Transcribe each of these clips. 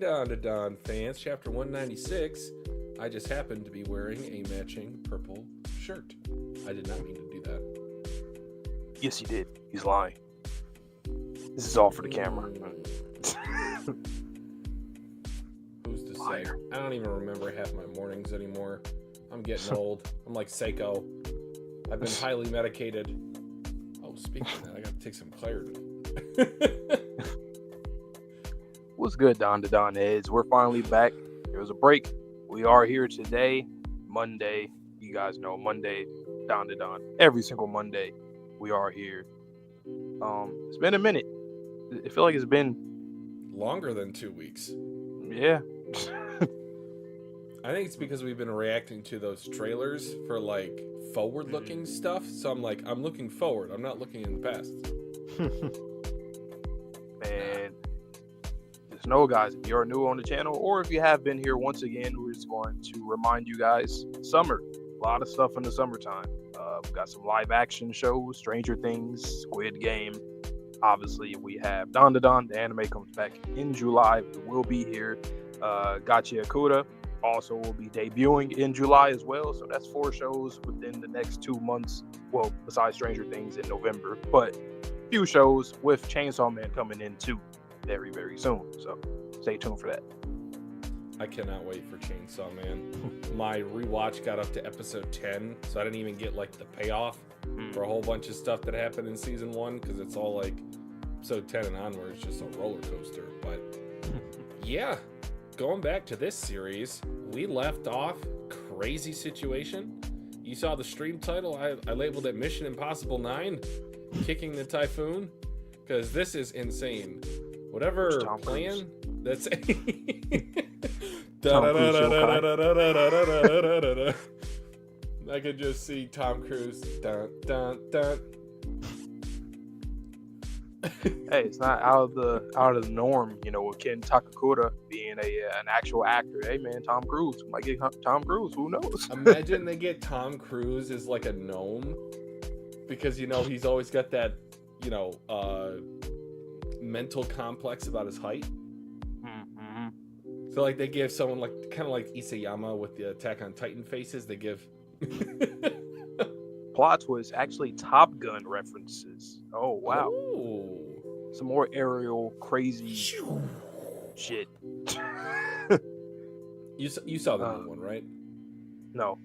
Dandadan fans, chapter 196. I just happened to be wearing a matching purple shirt. I did not mean to do that. Yes, he did. He's lying. This is all for the camera. Who's to say? Liar. I don't even remember half my mornings anymore. I'm getting old. I'm like Seiko. I've been highly medicated. Oh, speaking of that, I gotta take some Claritin. What's good, Dandadan? We're finally back. There was a break. We are here today, Monday. You guys know Monday, Dandadan. Every single Monday, we are here. It's been a minute. I feel like it's been Longer than 2 weeks. Yeah. I think it's because we've been reacting to those trailers for like forward-looking stuff. So I'm looking forward. I'm not looking in the past. Man, just know, guys, if you're new on the channel, or if you have been here once again, we're just going to remind you guys, summer, a lot of stuff in the summertime. We've got some live action shows, Stranger Things, Squid Game. Obviously, we have Dandadan. The anime comes back in July. We will be here. Gotcha Akuda also will be debuting in July as well. So that's 4 shows within the next 2 months. Well, besides Stranger Things in November, but few shows with Chainsaw Man coming in too very, very soon. So stay tuned for that. I cannot wait for Chainsaw Man. My rewatch got up to episode 10, so I didn't even get like the payoff for a whole bunch of stuff that happened in season 1, because it's all like episode 10 and onwards, just a roller coaster. But yeah, going back to this series, we left off crazy situation. You saw the stream title. I labeled it Mission Impossible 9, kicking the Typhoon, because this is insane. Whatever plan that's I could just see Tom Cruise. Dun, dun, dun. Hey, it's not out of the norm, you know, with Ken Takakura being an actual actor. Hey man, Tom Cruise might get Tom Cruise. Who knows? Imagine they get Tom Cruise as like a gnome, because you know he's always got that, you know, mental complex about his height. So like they give someone like kind of like Isayama with the Attack on Titan faces. They give plot twist, actually Top Gun references. Oh wow. Ooh. Some more aerial crazy shit. You saw the new one, right? No.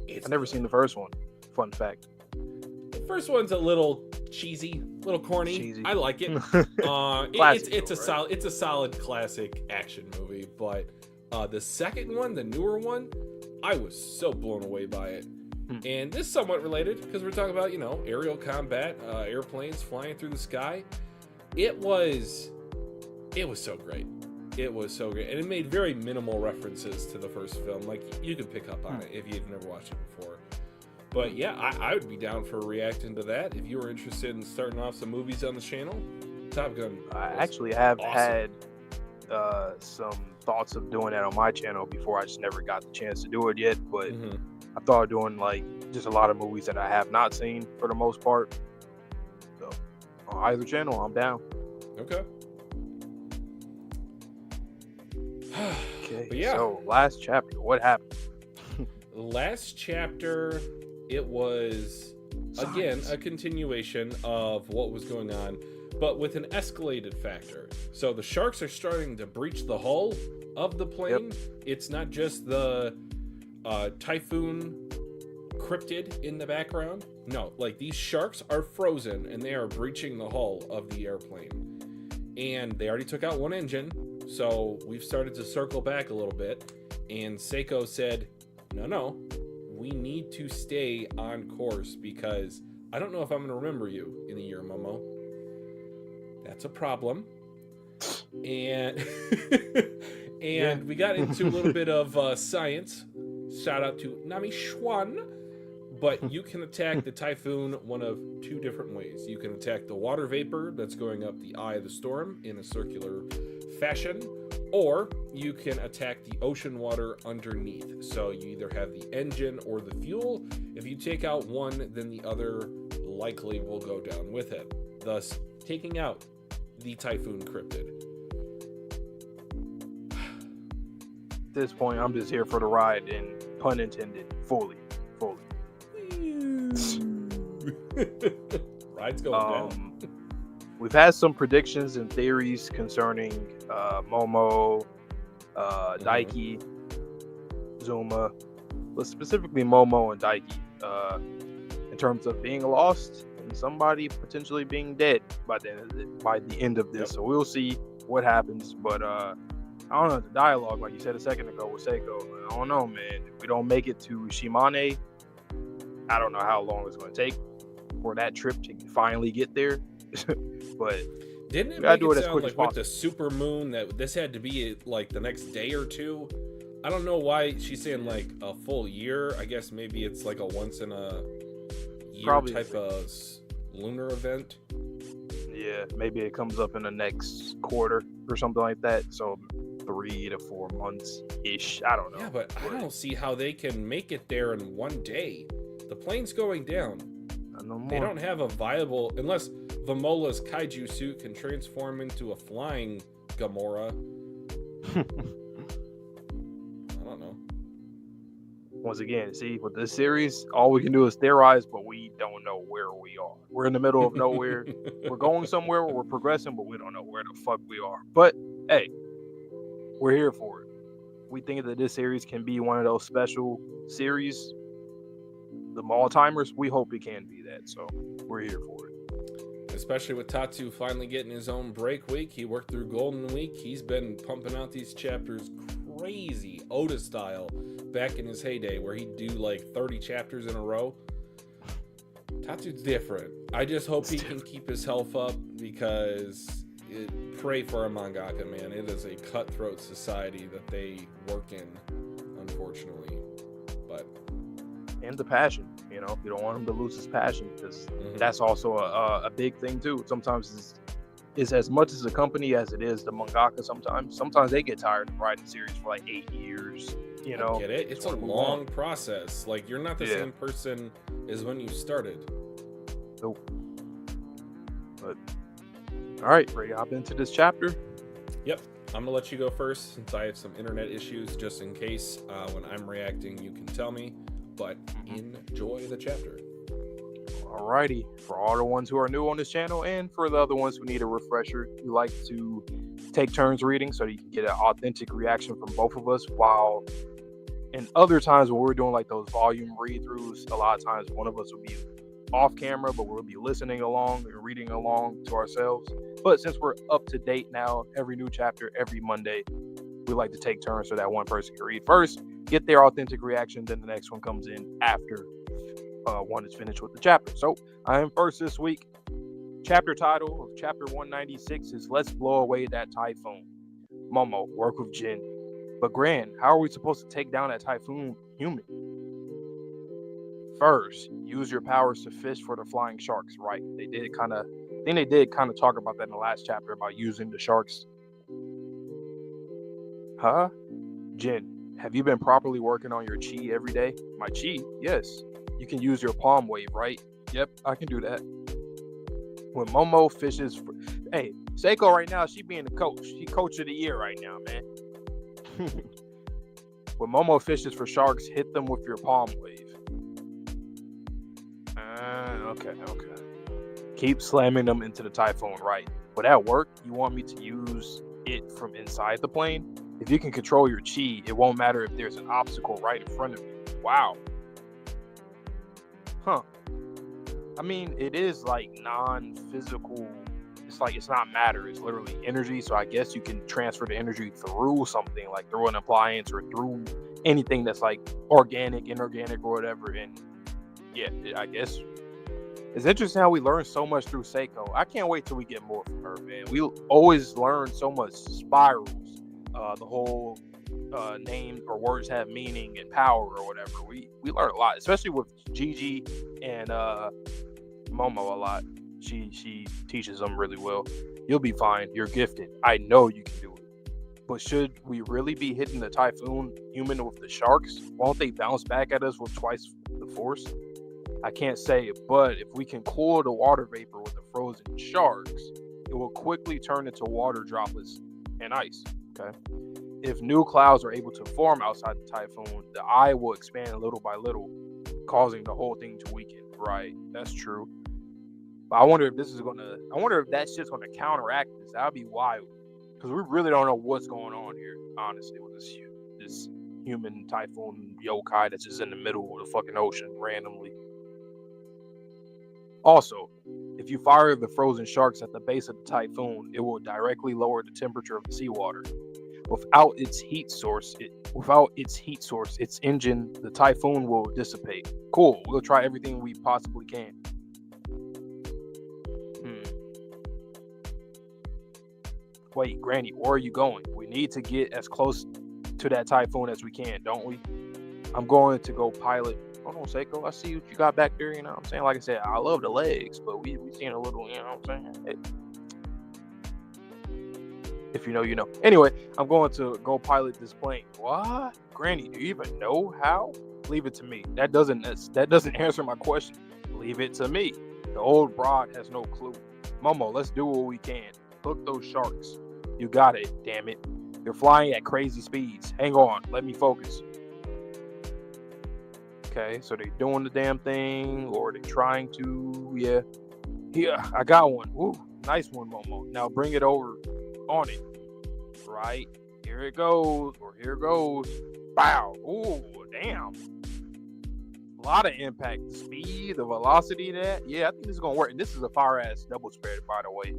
I've never seen the first one. Fun fact. The first one's a little cheesy, a little corny. Cheesy. I like it. It's a solid classic action movie. But the second one, the newer one, I was so blown away by it. And this is somewhat related, because we're talking about, you know, aerial combat, airplanes flying through the sky. It was so great. It was so great. And it made very minimal references to the first film. Like, you could pick up on it if you've never watched it before. But yeah, I would be down for reacting to that. If you were interested in starting off some movies on the channel, Top Gun. I actually have awesome. had some thoughts of doing that on my channel before. I just never got the chance to do it yet. But I thought of doing like just a lot of movies that I have not seen for the most part. So on either channel, I'm down. Okay. Okay. But yeah. So last chapter, what happened? Last chapter, it was again a continuation of what was going on, but with an escalated factor. So the sharks are starting to breach the hull of the plane. Yep. It's not just the Typhoon cryptid in the background. No, like these sharks are frozen and they are breaching the hull of the airplane. And they already took out one engine, so we've started to circle back a little bit. And Seiko said, no, we need to stay on course, because I don't know if I'm going to remember you in a year, Momo. That's a problem. And we got into a little bit of science. Shout out to Nami Schwan. But you can attack the Typhoon one of 2 different ways. You can attack the water vapor that's going up the eye of the storm in a circular fashion, or you can attack the ocean water underneath. So you either have the engine or the fuel. If you take out one, then the other likely will go down with it, thus taking out the Typhoon cryptid. this point, I'm just here for the ride, and pun intended, fully. Ride's going down. We've had some predictions and theories concerning Momo, Daiki, Zuma, but specifically Momo and Daiki, in terms of being lost and somebody potentially being dead by the end of this. Yep. So we'll see what happens. But I don't know, the dialogue, like you said a second ago with Seiko, I don't know, man. If we don't make it to Shimane, I don't know how long it's going to take for that trip to finally get there. But didn't it make it sound like with the super moon that this had to be like the next day or two? I don't know why she's saying like a full year. I guess maybe it's like a once in a year type of lunar event. Yeah, maybe it comes up in the next quarter or something like that. So 3 to 4 months ish. I don't know. Yeah, but I don't see how they can make it there in one day. The plane's going down. They don't have a viable, unless Vamola's kaiju suit can transform into a flying Gamora. I don't know. Once again, see, with this series, all we can do is theorize, but we don't know where we are. We're in the middle of nowhere. We're going somewhere, we're progressing, but we don't know where the fuck we are. But hey, we're here for it. We think that this series can be one of those special series. The all-timers, we hope it can be that. So we're here for it. Especially with Tatsu finally getting his own break week. He worked through Golden Week. He's been pumping out these chapters crazy, Oda style, back in his heyday, where he'd do like 30 chapters in a row. Tatsu's different. I just hope he can keep his health up, because pray for a mangaka, man. It is a cutthroat society that they work in, unfortunately. But and the passion, you know, you don't want him to lose his passion, because that's also a big thing too. Sometimes it's as much as a company as it is the mangaka. Sometimes they get tired of writing series for like 8 years. You know, I get it. It's a long process. Like, you're not the same person as when you started. Nope. But all right, ready to hop into this chapter? Yep. I'm gonna let you go first, since I have some internet issues, just in case when I'm reacting you can tell me. But enjoy the chapter. Alrighty, for all the ones who are new on this channel, and for the other ones who need a refresher, we like to take turns reading so that you can get an authentic reaction from both of us. While in other times when we're doing like those volume read-throughs, a lot of times one of us will be off camera, but we'll be listening along and reading along to ourselves. But since we're up to date now, every new chapter, every Monday, we like to take turns so that one person can read first, get their authentic reaction, then the next one comes in after one is finished with the chapter. So I am first this week. Chapter title of chapter 196 is Let's Blow Away That Typhoon. Momo, work with Jin. But Gran, how are we supposed to take down that Typhoon human? First, use your powers to fish for the flying sharks, right? I think they did kind of talk about that in the last chapter about using the sharks. Huh? Jin, have you been properly working on your chi every day? My chi? Yes. You can use your palm wave, right? Yep, I can do that. When Momo fishes for... Hey, Seiko right now, she being the coach. She coach of the year right now, man. When Momo fishes for sharks, hit them with your palm wave. Okay. Keep slamming them into the Typhoon, right? Will that work? You want me to use it from inside the plane? If you can control your chi, it won't matter if there's an obstacle right in front of you. Wow. Huh. I mean, it is like non-physical. It's like, it's not matter. It's literally energy. So I guess you can transfer the energy through something, like through an appliance or through anything that's like organic, inorganic, or whatever. And yeah, I guess it's interesting how we learn so much through Seiko. I can't wait till we get more from her, man. We always learn so much spirals. The whole name or words have meaning and power or whatever. We learn a lot, especially with Gigi and Momo a lot. She teaches them really well. You'll be fine. You're gifted. I know you can do it. But should we really be hitting the Typhoon human with the sharks? Won't they bounce back at us with twice the force? I can't say it, but if we can cool the water vapor with the frozen sharks, it will quickly turn into water droplets and ice. Okay. If new clouds are able to form outside the typhoon, the eye will expand little by little, causing the whole thing to weaken. Right, that's true. But I wonder if that shit's gonna counteract this. That'd be wild, because we really don't know what's going on here, honestly, with this human typhoon yokai that's just in the middle of the fucking ocean randomly. Also, if you fire the frozen sharks at the base of the typhoon, it will directly lower the temperature of the seawater. Without its heat source, its engine, the typhoon will dissipate. Cool. We'll try everything we possibly can. Wait, Granny, where are you going? We need to get as close to that typhoon as we can, don't we? I'm going to go pilot. Hold on, Seiko. I see what you got back there. You know what I'm saying? Like I said, I love the legs, but we seen a little. You know what I'm saying? Hey. If you know, you know. Anyway, I'm going to go pilot this plane. What? Granny, do you even know how? Leave it to me. That doesn't answer my question. Leave it to me. The old broad has no clue. Momo, let's do what we can. Hook those sharks. You got it, damn it. They're flying at crazy speeds. Hang on, let me focus. Okay, so they're doing the damn thing, or they're trying to. Yeah, I got one. Ooh, nice one, Momo. Now bring it over on it. Right, here it goes, or here it goes. Bow. Ooh, damn. A lot of impact. The speed, the velocity of that. Yeah, I think this is going to work. And this is a fire-ass double spread, by the way.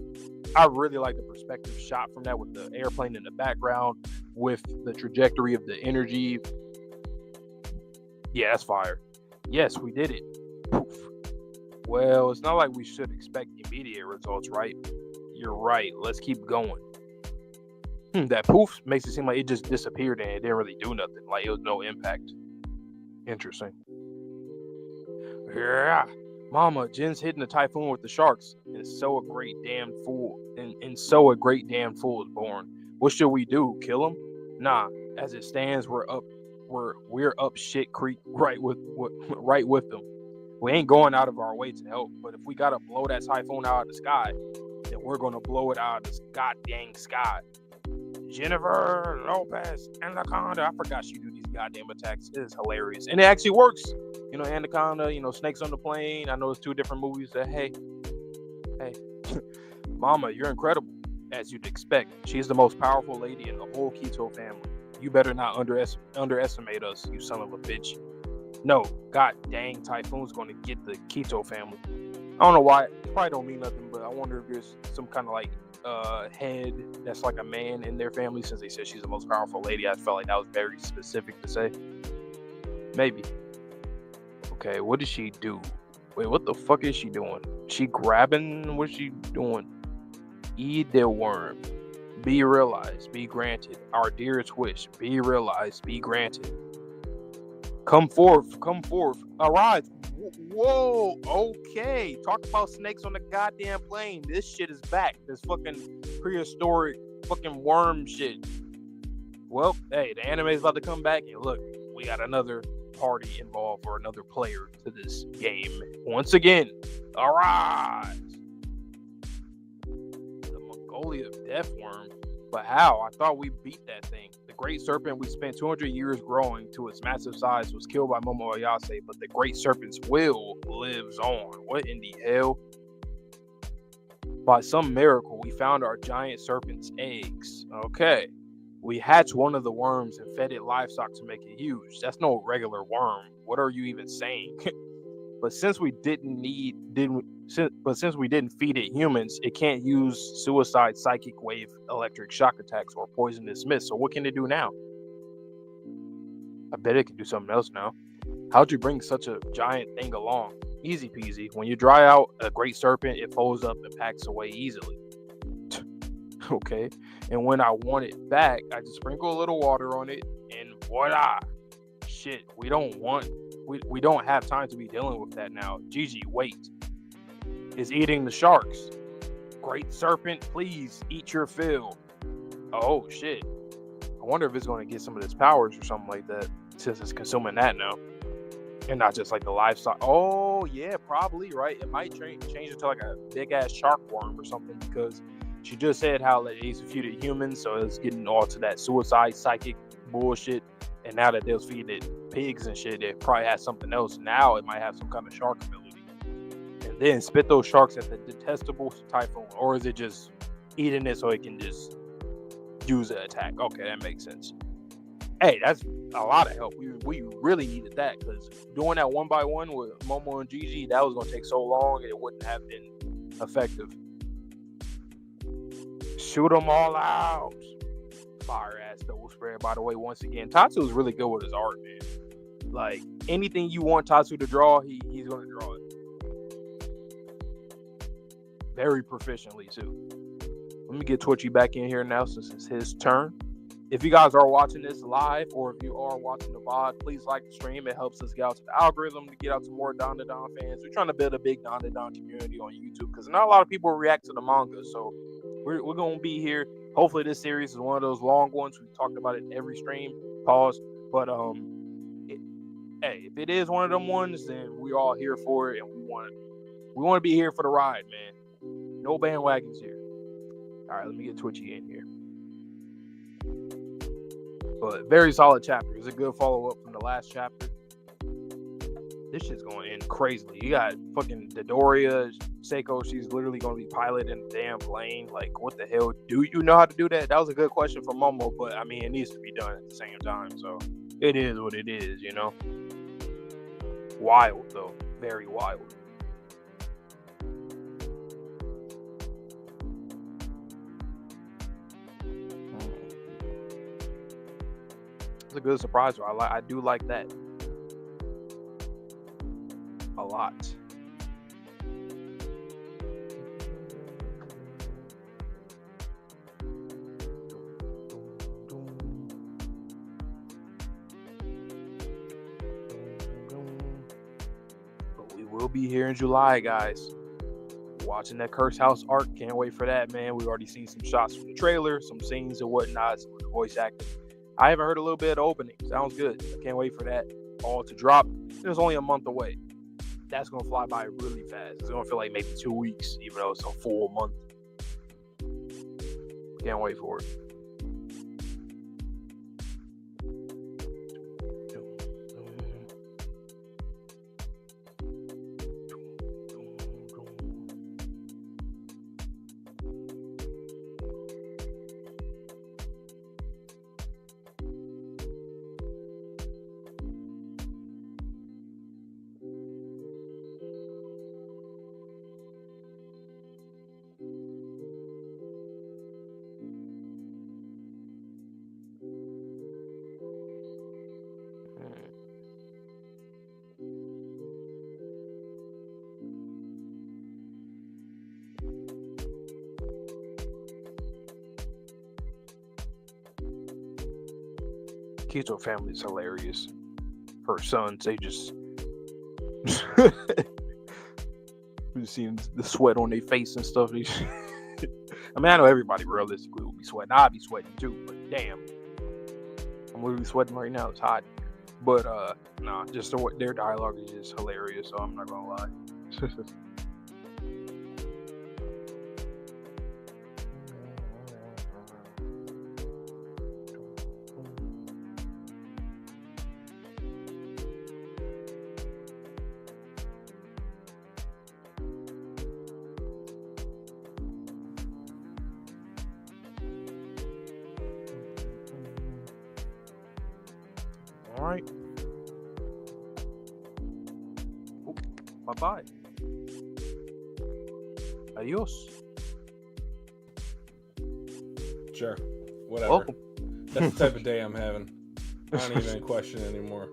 I really like the perspective shot from that with the airplane in the background, with the trajectory of the energy. Yeah, that's fire. Yes, we did it. Poof. Well, it's not like we should expect immediate results, right? You're right. Let's keep going. That poof makes it seem like it just disappeared and it didn't really do nothing. Like it was no impact. Interesting. Yeah. Mama, Jin's hitting the typhoon with the sharks. And so a great damn fool. And so a great damn fool is born. What should we do? Kill him? Nah. As it stands, we're up shit creek right with them. We ain't going out of our way to help, but if we gotta blow that typhoon out of the sky, then we're gonna blow it out of the goddamn sky. Jennifer Lopez Anaconda. I forgot she do these goddamn attacks. It is hilarious. And it actually works. You know, Anaconda, you know, Snakes on the Plane. I know it's two different movies that, hey. Mama, you're incredible, as you'd expect. She's the most powerful lady in the whole Kito family. You better not underestimate us, you son of a bitch. No, god dang, Typhoon's going to get the Kito family. I don't know why. It probably don't mean nothing, but I wonder if there's some kind of like head that's like a man in their family, since they said she's the most powerful lady. I felt like that was very specific to say. Maybe. Okay, what did she do? Wait, what the fuck is she doing? She grabbing? What's she doing? Eat the worm. Be realized, be granted. Our dearest wish. Be realized, be granted. Come forth. Arise. Whoa, okay. Talk about snakes on the goddamn plane. This shit is back. This fucking prehistoric fucking worm shit. Well, hey, the anime is about to come back, and look, we got another party involved, or another player to this game. Once again, arise. The Mongolia death worm. But how? I thought we beat that thing. The great serpent we spent 200 years growing to its massive size was killed by Momo Ayase, but the great serpent's will lives on. What in the hell? By some miracle, we found our giant serpent's eggs. Okay. We hatched one of the worms and fed it livestock to make it huge. That's no regular worm. What are you even saying? But since we didn't feed it humans, it can't use suicide psychic wave electric shock attacks or poisonous mist. So what can it do now? I bet it can do something else now. How'd you bring such a giant thing along? Easy peasy. When you dry out a great serpent, it folds up and packs away easily. Okay. And when I want it back, I just sprinkle a little water on it and voila. Shit, we don't have time to be dealing with that now. Gigi, wait. Is eating the sharks. Great serpent, please eat your fill. Oh shit. I wonder if it's going to get some of its powers or something like that, since it's consuming that now. And not just like the livestock. Oh yeah, probably, right? It might change into like a big ass shark worm or something, because she just said how like, they used to feed it humans, so it's getting all to that suicide psychic bullshit. And now that they was feeding it pigs and shit, it probably has something else. Now it might have some kind of shark ability. And then spit those sharks at the detestable Typhoon. Or is it just eating it so it can just use an attack? Okay, that makes sense. Hey, that's a lot of help. We really needed that, because doing that 1-by-1 with Momo and Gigi, that was going to take so long and it wouldn't have been effective. Shoot them all out. Fire ass double spread, by the way. Once again, Tatsu is really good with his art, man. Like, anything you want Tatsu to draw, he's going to draw it. Very proficiently, too. Let me get Twitchy back in here now since it's his turn. If you guys are watching this live, or if you are watching the VOD, please like the stream. It helps us get out to the algorithm to get out to more Dandadan fans. We're trying to build a big Dandadan community on YouTube, because not a lot of people react to the manga. So we're going to be here. Hopefully this series is one of those long ones. We talked about it in every stream. Pause. But hey, if it is one of them ones, then we're all here for it, and we want to be here for the ride, man. No bandwagons here. All right, let me get Twitchy in here. But very solid chapter. It's a good follow-up from the last chapter. This shit's going in crazily. You got fucking Dodoria, Seiko. She's literally going to be piloting a damn plane. Like, what the hell? Do you know how to do that? That was a good question from Momo, but I mean, it needs to be done at the same time. So it is what it is, you know? Wild, though. Very wild. It's a good surprise. I do like that a lot. But we will be here in July, guys. Watching that Curse House arc. Can't wait for that, man. We've already seen some shots from the trailer, some scenes and whatnot, some voice acting. I haven't heard a little bit of the opening. Sounds good. I can't wait for that all to drop. It's only a month away. That's going to fly by really fast. It's going to feel like maybe 2 weeks, even though it's a full month. Can't wait for it. Kito family is hilarious. Her sons, they just we've seen the sweat on their face and stuff. I mean, I know everybody realistically will be sweating. I'll be sweating too, but damn, I'm literally sweating right now. It's hot. But nah, just their dialogue is just hilarious. So I'm not gonna lie. All right. Bye-bye. Adios. Sure. Whatever. Welcome. That's the type of day I'm having. I don't even question anymore.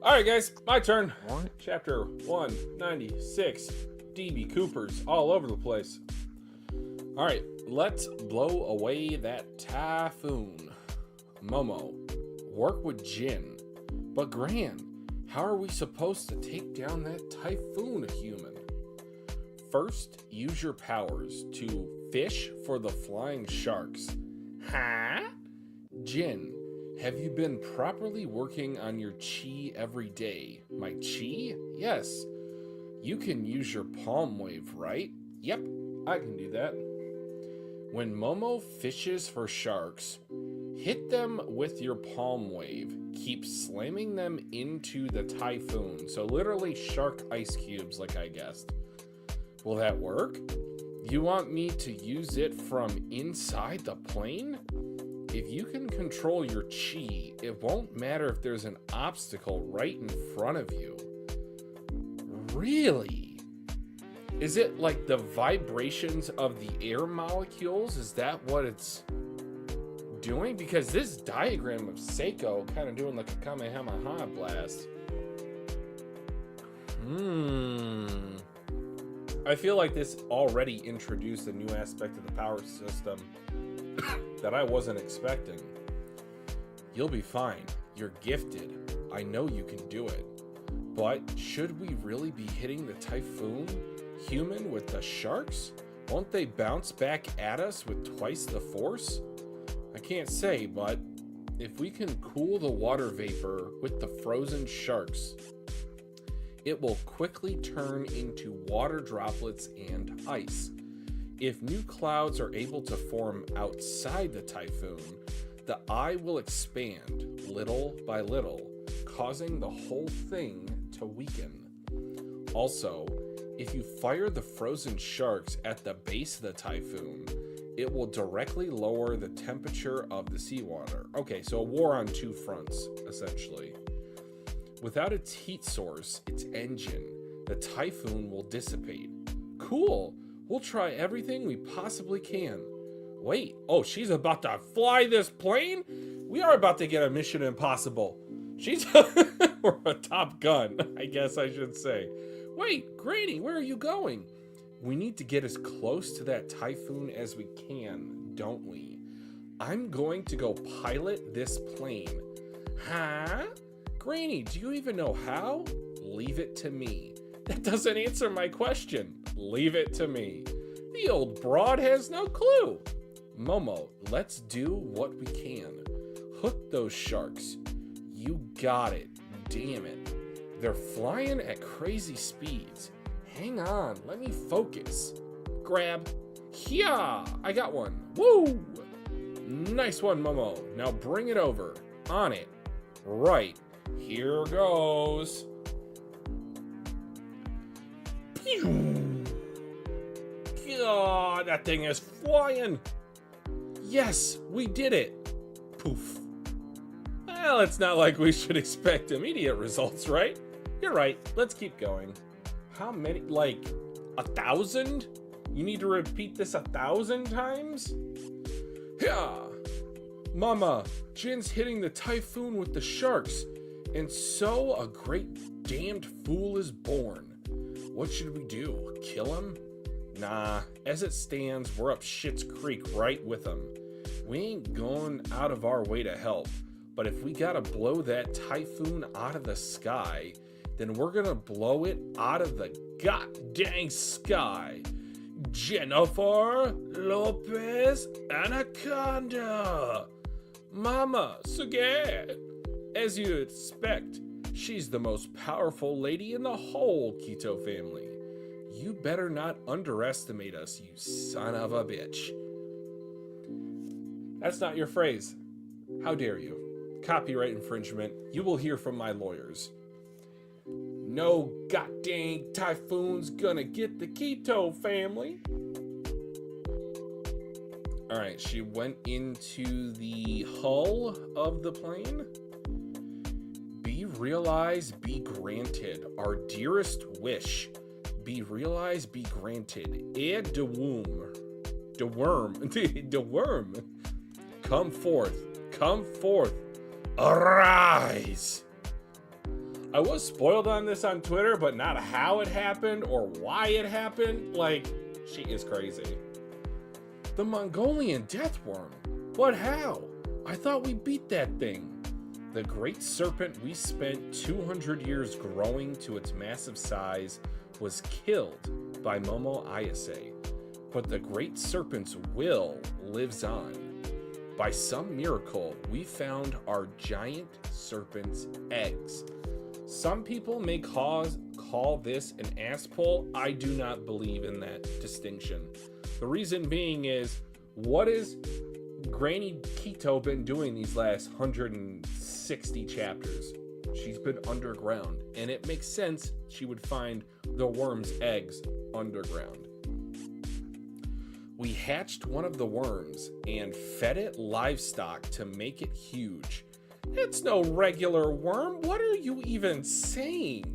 All right, guys. My turn. All right. Chapter 196. DB Coopers all over the place. All right. Let's blow away that typhoon. Momo. Work with Jin. But Gran, how are we supposed to take down that typhoon human? First, use your powers to fish for the flying sharks. Huh? Jin, have you been properly working on your chi every day? My chi? Yes. You can use your palm wave, right? Yep, I can do that. When Momo fishes for sharks, hit them with your palm wave. Keep slamming them into the Typhoon. So literally shark ice cubes, like I guessed. Will that work? You want me to use it from inside the plane? If you can control your chi, it won't matter if there's an obstacle right in front of you. Really? Is it like the vibrations of the air molecules? Is that what it's doing? Because this diagram of Seiko kind of doing like a Kamehameha blast. I feel like this already introduced a new aspect of the power system that I wasn't expecting. You'll be fine. You're gifted. I know you can do it. But should we really be hitting the Typhoon human with the sharks? Won't they bounce back at us with twice the force? I can't say, but if we can cool the water vapor with the frozen sharks, it will quickly turn into water droplets and ice. If new clouds are able to form outside the Typhoon, the eye will expand little by little, causing the whole thing to weaken. Also, if you fire the frozen sharks at the base of the Typhoon, it will directly lower the temperature of the seawater. Okay, so a war on two fronts, essentially. Without its heat source, its engine, the Typhoon will dissipate. Cool! We'll try everything we possibly can. Wait, oh, she's about to fly this plane? We are about to get a Mission Impossible. She's or a Top Gun, I guess I should say. Wait, Granny, where are you going? We need to get as close to that Typhoon as we can, don't we? I'm going to go pilot this plane. Huh? Granny, do you even know how? Leave it to me. That doesn't answer my question. Leave it to me. The old broad has no clue. Momo, let's do what we can. Hook those sharks. You got it. Damn it. They're flying at crazy speeds. Hang on, let me focus. Grab. Yeah, I got one. Woo! Nice one, Momo. Now bring it over. On it. Right. Here goes. Pew! God, that thing is flying. Yes, we did it. Poof. Well, it's not like we should expect immediate results, right? You're right. Let's keep going. How many? Like 1,000? You need to repeat this 1,000 times? Yeah. Mama, Jin's hitting the Typhoon with the sharks, and so a great damned fool is born. What should we do? Kill him? Nah, as it stands, we're up Shit's Creek right with him. We ain't going out of our way to help, but if we gotta blow that Typhoon out of the sky, then we're gonna blow it out of the goddamn sky. Jennifer Lopez Anaconda. Mama, Suget. As you'd expect, she's the most powerful lady in the whole Kito family. You better not underestimate us, you son of a bitch. That's not your phrase. How dare you? Copyright infringement. You will hear from my lawyers. No goddamn Typhoon's gonna get the Kito family. Alright, she went into the hull of the plane. Be realized, be granted. Our dearest wish. Be realized, be granted. Ed de womb. De worm. De worm. Come forth. Come forth. Arise. I was spoiled on this on Twitter, but not how it happened or why it happened. Like, she is crazy. The Mongolian death worm. But how? I thought we beat that thing. The great serpent we spent 200 years growing to its massive size was killed by Momo Ayase. But the great serpent's will lives on. By some miracle, we found our giant serpent's eggs. Some people may call this an ass pull. I do not believe in that distinction. The reason being is, what has Granny Keto been doing these last 160 chapters? She's been underground, and it makes sense she would find the worm's eggs underground. We hatched one of the worms and fed it livestock to make it huge. It's no regular worm. What are you even saying?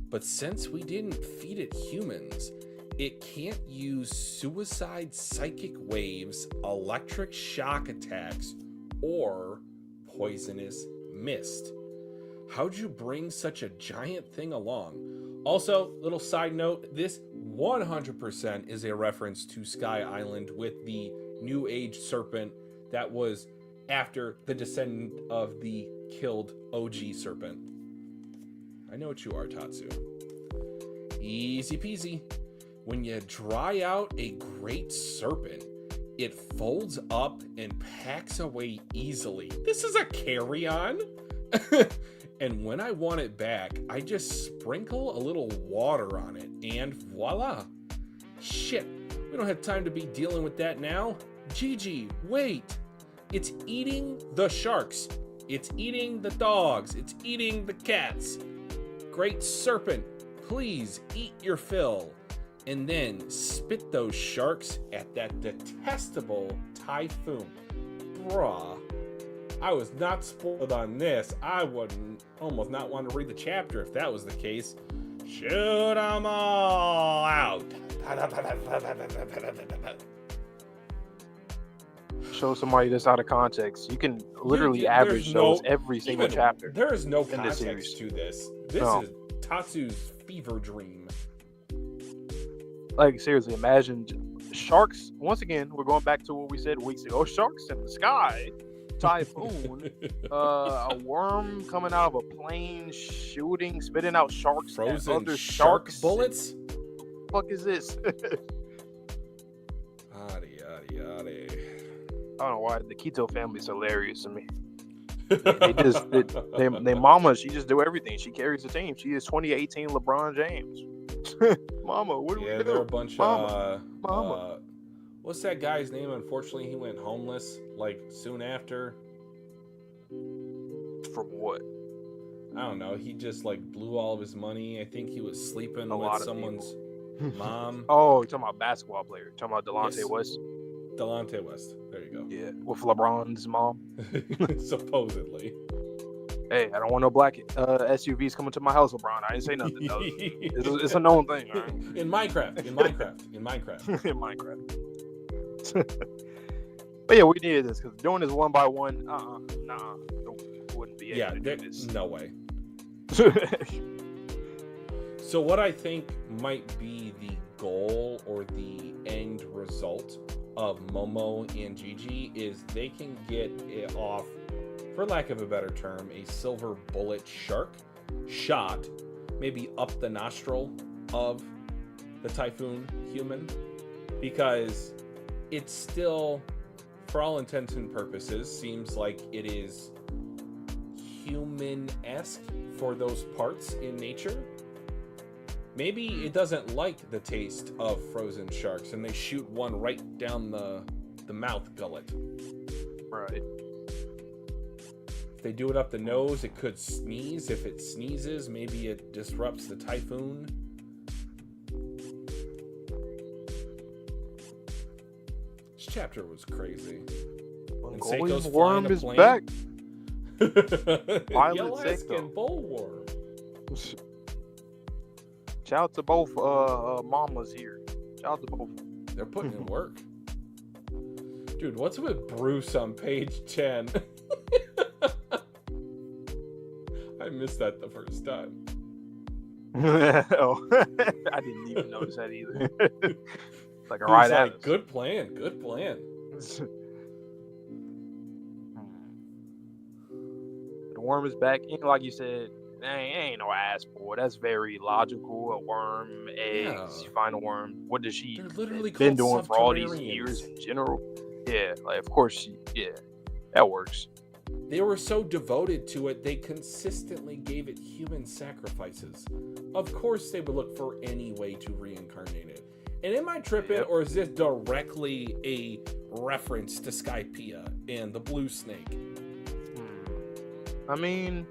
But since we didn't feed it humans, it can't use suicide psychic waves, electric shock attacks, or poisonous mist. How'd you bring such a giant thing along? Also, little side note, this 100% is a reference to Sky Island with the New Age serpent that was after the descendant of the killed OG serpent. I know what you are, Tatsu. Easy peasy. When you dry out a great serpent, it folds up and packs away easily. This is a carry-on? And when I want it back, I just sprinkle a little water on it, and voila. Shit, we don't have time to be dealing with that now. Gigi, wait. It's eating the sharks. It's eating the dogs. It's eating the cats. Great serpent, please eat your fill. And then spit those sharks at that detestable Typhoon. Bruh. I was not spoiled on this. I would almost not want to read the chapter if that was the case. Shoot them all out. Show somebody this out of context. You can literally average those every single chapter. There is no context to this. This is Tatsu's fever dream. Like, seriously, imagine sharks. Once again, we're going back to what we said weeks ago. Sharks in the sky. Typhoon, a worm coming out of a plane, spitting out sharks, frozen other shark sharks. bullets. What the fuck is this? Yada. I don't know why the Keto family's hilarious to me. They mama, she just do everything. She carries the team. She is 2018 LeBron James. Mama, what do we do? Yeah, they're a bunch Mama. What's that guy's name? Unfortunately, he went homeless like soon after. From what? I don't know. He just like blew all of his money. I think he was sleeping with someone's mom. Oh, you're talking about basketball player. You're talking about Delonte West. Delonte West. There you go. Yeah, with LeBron's mom. Supposedly. Hey, I don't want no black SUVs coming to my house, LeBron. I didn't say nothing. It's a known thing, all right? In Minecraft. In Minecraft. But yeah, we needed this because doing this one by one, wouldn't be able to do this. No way. So what I think might be the goal or the end result of Momo and Gigi is they can get it off, for lack of a better term, a silver bullet shark shot maybe up the nostril of the Typhoon human, because it's still, for all intents and purposes, seems like it is human-esque for those parts in nature. Maybe it doesn't like the taste of frozen sharks and they shoot one right down the mouth gullet. Right. If they do it up the nose, it could sneeze. If it sneezes, maybe it disrupts the Typhoon. This chapter was crazy. And Seiko's worm is plane. back. Alaskan bullworm. Shout out to both mamas here. Shout out to both. They're putting in work. Dude, what's with Bruce on page 10? I missed that the first time. Oh, I didn't even notice that either. Like a right at us. Good plan. The worm is back. Like you said, ain't no ass boy. That's very logical. A worm, eggs, you find a worm. What does she been doing for all these years in general? Yeah, like of course that works. They were so devoted to it, they consistently gave it human sacrifices. Of course they would look for any way to reincarnate it. And am I tripping, or is this directly a reference to Skypiea and the blue snake? I mean,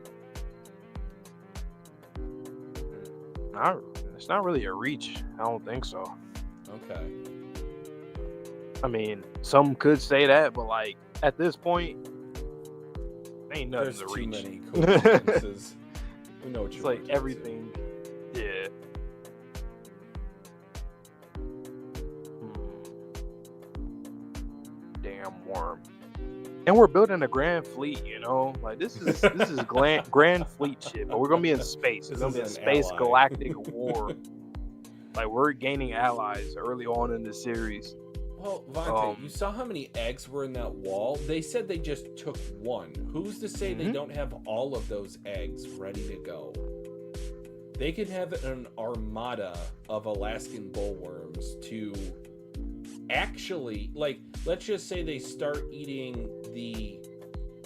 it's not really a reach. I don't think so. Okay. I mean, some could say that, but like at this point, ain't nothing There's to too reach. many coincidences. We know what It's you're like referring to. everything. Yeah. Damn worm. And we're building a grand fleet, you know? Like this is grand fleet shit, but we're gonna be in space. It's This gonna be a is an space ally. galactic war. Like we're gaining allies early on in the series. Well, Vontae, you saw how many eggs were in that wall? They said they just took one. Who's to say they don't have all of those eggs ready to go? They could have an armada of Alaskan bullworms to actually, like, let's just say they start eating the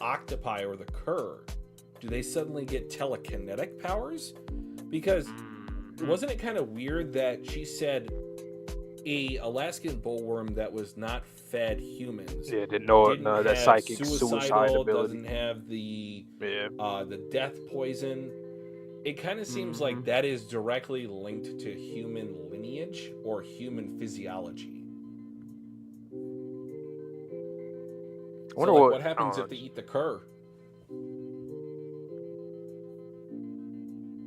octopi or the cur. Do they suddenly get telekinetic powers? Because wasn't it kind of weird that she said a Alaskan bullworm that was not fed humans? Yeah, didn't know didn't that have psychic suicide ability. Doesn't have the Yeah. the death poison. It kind of seems like that is directly linked to human lineage or human physiology. I wonder what happens if they eat the cur?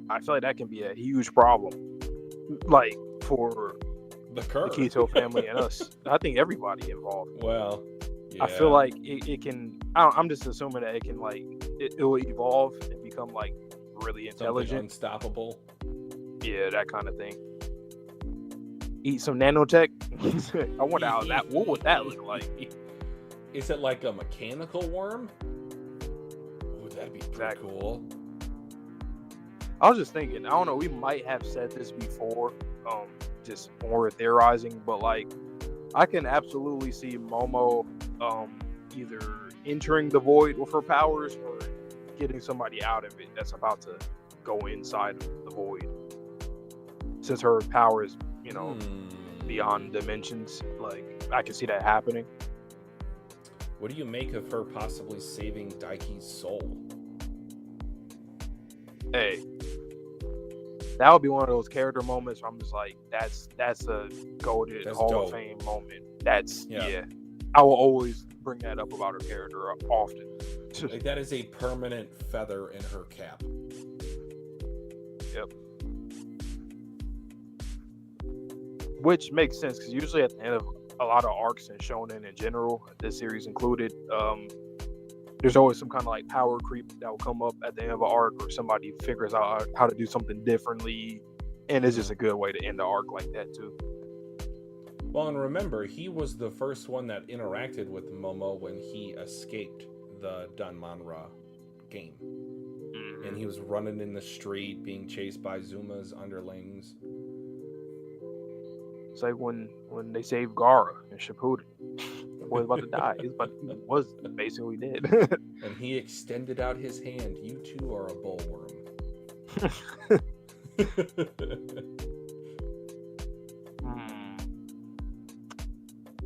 I feel like that can be a huge problem. Like for The cur. the Keto family and us. I think everybody involved. Well, yeah. I feel like it can. I'm just assuming that it can like it will evolve and become like really intelligent, something unstoppable. Yeah, that kind of thing. Eat some nanotech. I wonder how that. What would that look like? Is it like a mechanical worm? Oh, that'd be pretty cool. I was just thinking. I don't know. We might have said this before. Just more theorizing, but like, I can absolutely see Momo either entering the void with her powers or getting somebody out of it that's about to go inside the void. Since her power is, you know, beyond dimensions, like I can see that happening. What do you make of her possibly saving Daiki's soul? Hey, that would be one of those character moments where I'm just like, that's a goated Hall of Fame moment. That's yeah. I will always bring that up about her character often. Like that is a permanent feather in her cap. Yep. Which makes sense because usually at the end of a lot of arcs and shonen in general, this series included, there's always some kind of like power creep that will come up at the end of an arc, or somebody figures out how to do something differently, and it's just a good way to end the arc like that too. Well, and remember, he was the first one that interacted with Momo when he escaped the Danmanra game. And he was running in the street, being chased by Zuma's underlings. It's like when they saved Gaara in Shippuden. The boy was about to die. He was basically dead. And he extended out his hand. You too are a bullworm.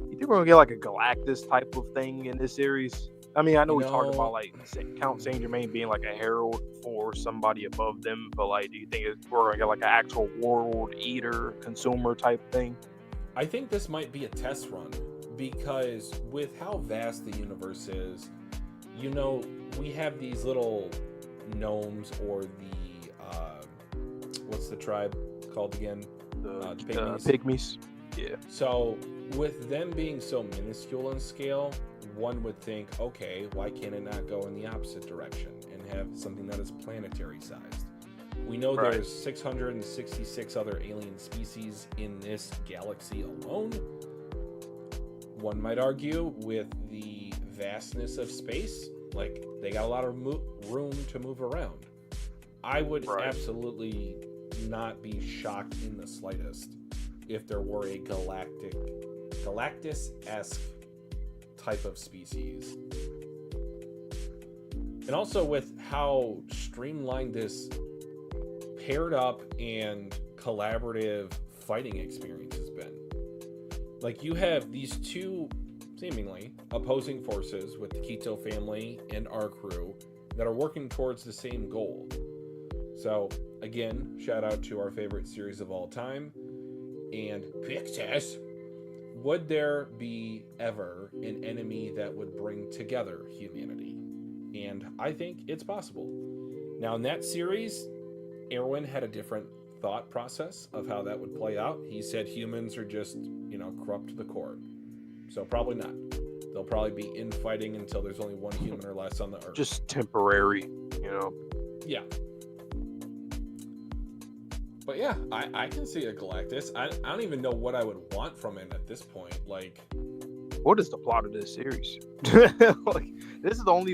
You think we're gonna get like a Galactus type of thing in this series? I mean, I know we talked about like Count Saint Germain being like a herald for somebody above them, but like, do you think we're gonna get like an actual world eater, consumer type thing? I think this might be a test run because with how vast the universe is, you know, we have these little gnomes or the what's the tribe called again? The pygmies. Yeah. So with them being so minuscule in scale, one would think, okay, why can't it not go in the opposite direction and have something that is planetary sized? We know there's 666 other alien species in this galaxy alone. One might argue with the vastness of space, like they got a lot of room to move around. I would absolutely not be shocked in the slightest if there were a Galactus-esque type of species. And also with how streamlined this paired up and collaborative fighting experience has been. Like you have these two seemingly, opposing forces with the Kito family and our crew that are working towards the same goal. So, again, shout out to our favorite series of all time. And Pixis, would there be ever an enemy that would bring together humanity? And I think it's possible. Now, in that series, Erwin had a different thought process of how that would play out. He said humans are just, corrupt to the core. So probably not. They'll probably be infighting until there's only one human or less on the earth. Just temporary, Yeah. But yeah, I can see a Galactus. I don't even know what I would want from him at this point. Like, what is the plot of this series? This is one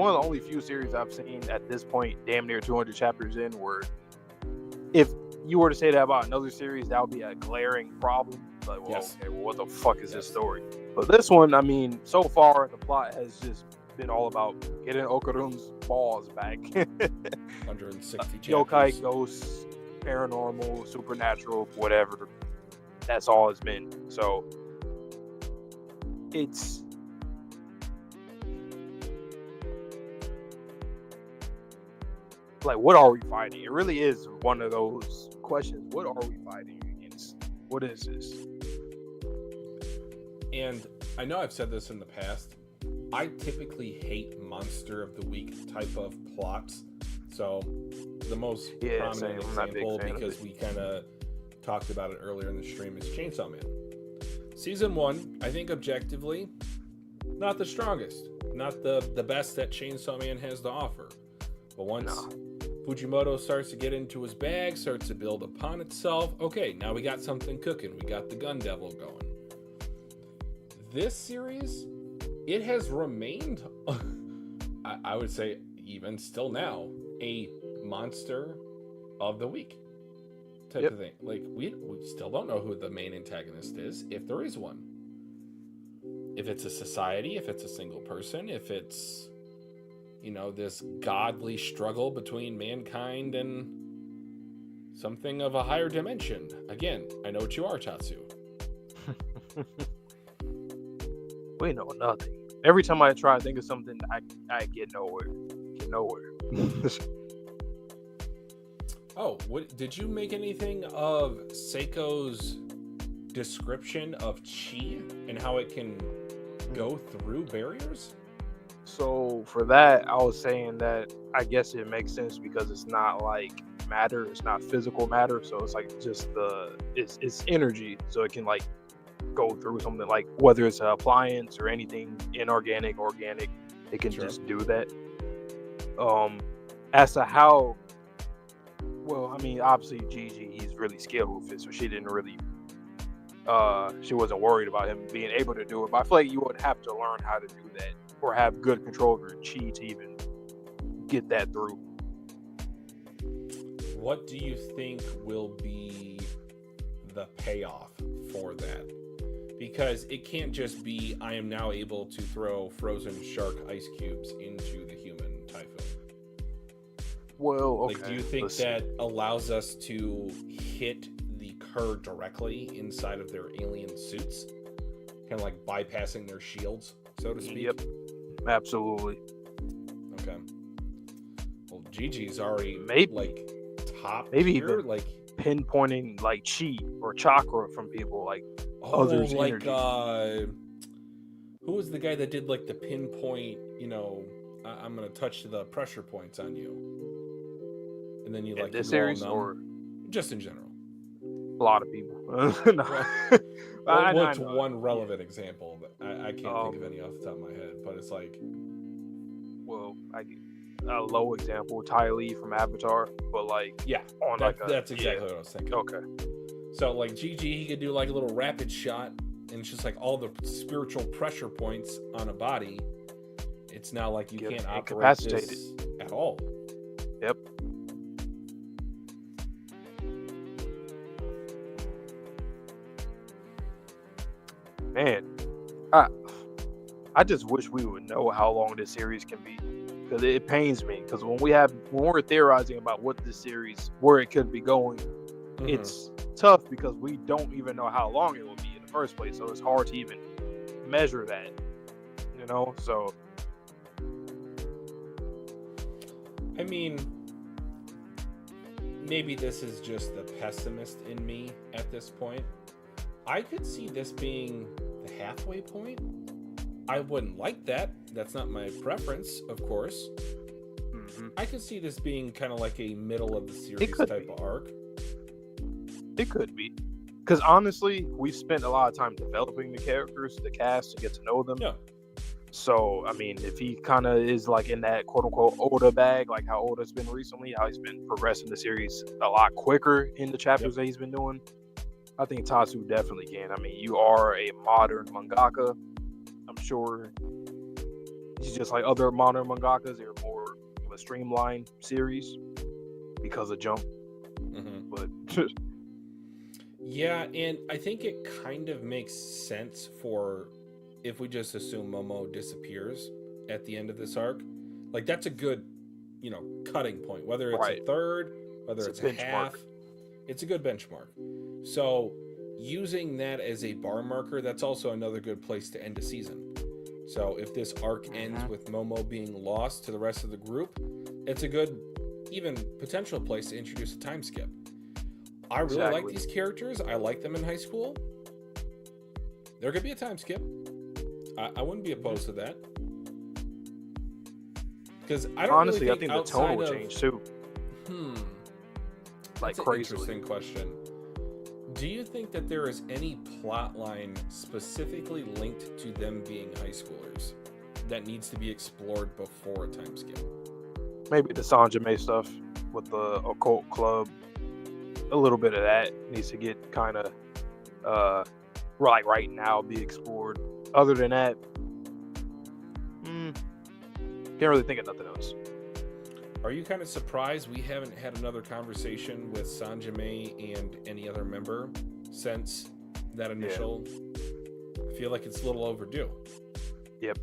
of the only few series I've seen at this point, damn near 200 chapters in, where if you were to say that about another series, that would be a glaring problem. Like, well, yes. Okay, well, what the fuck is this story? But this one, I mean, so far the plot has just been all about getting Okarun's balls back. 160 chapters. Yokai, ghosts, paranormal, supernatural, whatever. That's all it's been. So it's like, what are we fighting? It really is one of those questions. What are we fighting against? What is this? And I know I've said this in the past. I typically hate monster of the week type of plots. So the most prominent example, because we kind of talked about it earlier in the stream, is Chainsaw Man. Season 1, I think objectively, not the strongest, not the best that Chainsaw Man has to offer. But once Fujimoto starts to get into his bag, starts to build upon itself, okay, now we got something cooking. We got the Gun Devil going. This series, it has remained, I would say, even still now, a monster of the week type of thing. Like, we still don't know who the main antagonist is, if there is one. If it's a society, if it's a single person, if it's, this godly struggle between mankind and something of a higher dimension. Again, I know what you are, Tatsu. We know nothing. Every time I try to think of something, I get nowhere. Oh, did you make anything of Seiko's description of chi and how it can go through barriers? So for that, I was saying that I guess it makes sense because it's not like matter, it's not physical matter, so it's like just it's energy, so it can like go through something, like whether it's an appliance or anything inorganic, organic, it can just do that. As to how, well, I mean, obviously Gigi, he's really skilled with it, so she didn't really she wasn't worried about him being able to do it, but I feel like you would have to learn how to do that or have good control of your chi to even get that through. What do you think will be the payoff for that? Because it can't just be, I am now able to throw frozen shark ice cubes into the human Typhoon. Well, okay. Like, do you think that allows us to hit the Cur directly inside of their alien suits? Kind of like bypassing their shields, so to speak? Yep, absolutely. Okay. Well, Gigi's already like top tier, even like pinpointing like chi or chakra from people, like others' like energy. Who was the guy that did like the pinpoint, I'm gonna touch the pressure points on you, and then you like this series or just in general? A lot of people. What's one relevant example? I can't think of any off the top of my head, but it's like, well, a low example, Ty Lee from Avatar, but like, that's exactly what I was thinking. Okay. So like Gigi, he could do like a little rapid shot, and it's just like all the spiritual pressure points on a body. It's now like you can't operate this at all. Yep. Man, I just wish we would know how long this series can be, because it pains me. Because when we're theorizing about what this series, where it could be going, it's tough because we don't even know how long it will be in the first place. So it's hard to even measure that, you know? So, I mean, maybe this is just the pessimist in me at this point. I could see this being the halfway point. I wouldn't like that. That's not my preference, of course. I could see this being kind of like a middle of the series type of arc. It could be. Because honestly, we spent a lot of time developing the characters, the cast, to get to know them. Yeah. So, I mean, if he kind of is like in that quote-unquote Oda bag, like how Oda's been recently, how he's been progressing the series a lot quicker in the chapters that he's been doing, I think Tatsu definitely can. I mean, you are a modern mangaka. I'm sure he's just like other modern mangakas. They're more of a streamlined series because of Jump. But yeah, and I think it kind of makes sense for if we just assume Momo disappears at the end of this arc. Like, that's a good, cutting point. Whether it's a third, whether it's a half, it's a good benchmark. So using that as a bar marker, that's also another good place to end a season. So if this arc ends with Momo being lost to the rest of the group, it's a good, even potential place to introduce a time skip. I really like these characters. I like them in high school. There could be a time skip. I wouldn't be opposed to that. Because I don't honestly, really I think the tone will change too. Like that's an crazy. Interesting question. Do you think that there is any plot line specifically linked to them being high schoolers that needs to be explored before a time skip? Maybe the Sanjime stuff with the occult club. A little bit of that needs to get kind of like right now be explored. Other than that, can't really think of nothing else. Are you kind of surprised we haven't had another conversation with Sanjime and any other member since that initial? I feel like it's a little overdue. Yep.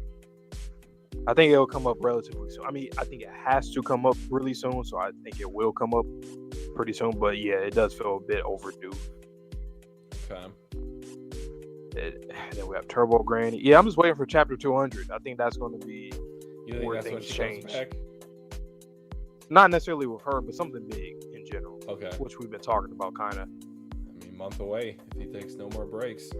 I think it'll come up relatively soon. I mean, I think it has to come up really soon, so I think it will come up pretty soon. But yeah, it does feel a bit overdue. Okay. Then we have Turbo Granny. Yeah, I'm just waiting for chapter 200. I think that's going to be where things change. Not necessarily with her, but something big in general. Okay. Which we've been talking about, kind of. I mean, month away if he takes no more breaks.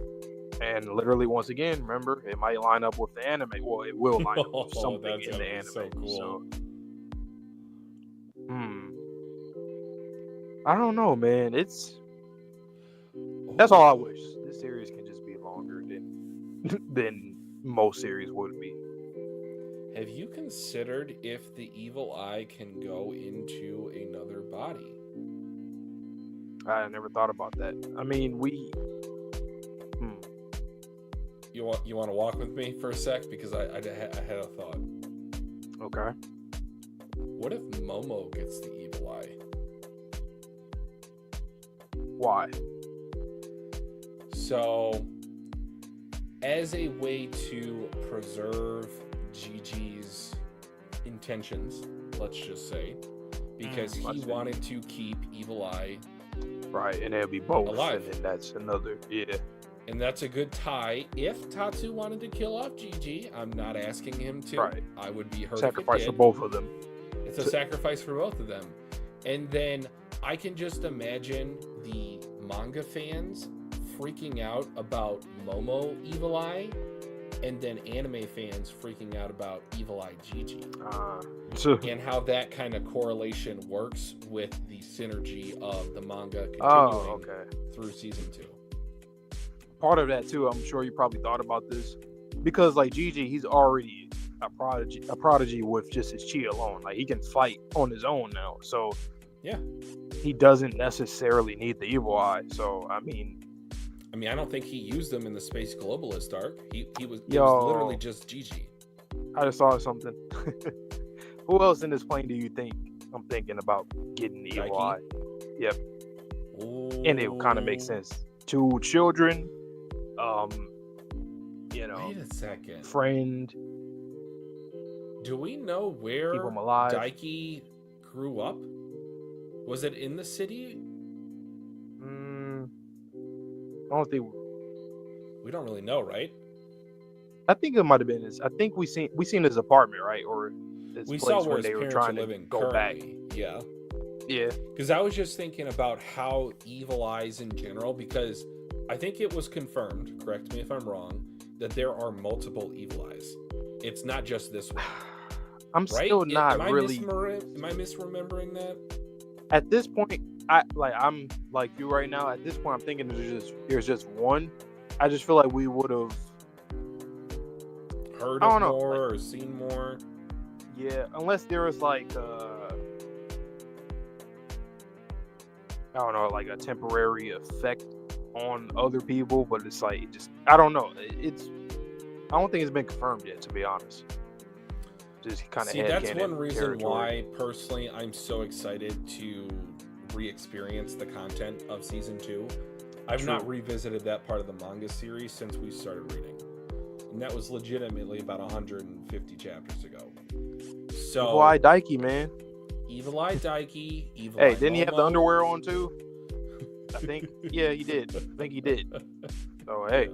And literally, once again, remember, it might line up with the anime. Well, it will line up with something in the anime. So cool. So, I don't know, man. That's all I wish. This series can just be longer than most series would be. Have you considered if the evil eye can go into another body? I never thought about that. I mean, You want to walk with me for a sec because I had a thought. Okay. What if Momo gets the evil eye? Why? So, as a way to preserve Gigi's intentions, let's just say, because he wanted to keep Evil Eye right, and it'll be both alive. And then that's another, and that's a good tie. If Tatsu wanted to kill off Gigi, I'm not asking him to. Right. I would be hurt. Sacrifice for both of them. It's a sacrifice for both of them. And then I can just imagine the manga fans freaking out about Momo Evil Eye, and then anime fans freaking out about Evil Eye Gigi. And how that kind of correlation works with the synergy of the manga continuing through season 2. Part of that too, I'm sure you probably thought about this, because like Gigi, he's already a prodigy with just his chi alone. Like, he can fight on his own now, so yeah, he doesn't necessarily need the evil eye. So I mean, I don't think he used them in the Space Globalist arc. It was literally just Gigi. I just saw something. Who else in this plane do you think I'm thinking about getting the evil eye? Yep. Ooh. And it kind of makes sense. 2 children, Wait a second. Friend. Do we know where Keep him alive. Daiki grew up? Was it in the city? I don't think. We don't really know, right? I think it might have been his. I think we seen his apartment, right, or his We place saw where when his they were parents are trying to living go back. currently. Yeah. Yeah. Because I was just thinking about how Evil Eyes in general, because I think it was confirmed, correct me if I'm wrong, that there are multiple Evil Eyes. It's not just this one. I'm right? still not am I really. Am I misremembering that? At this point, I'm like you right now. At this point, I'm thinking there's just one. I just feel like we would have heard I of don't know, more like, or seen more. Yeah, unless there was like I don't know, like a temporary effect on other people, but it's like I don't know. I don't think it's been confirmed yet, to be honest. Just kind of See, that's headcanon one reason territory. why personally I'm so excited to re-experience the content of season 2. I've not revisited that part of the manga series since we started reading, and that was legitimately about 150 chapters ago. So Evil Eye Daiki, man. Evil Eye Daiki, Evil Hey, Eye didn't he have the Momo. underwear on too? I think. Yeah, he did. I think he did. So hey,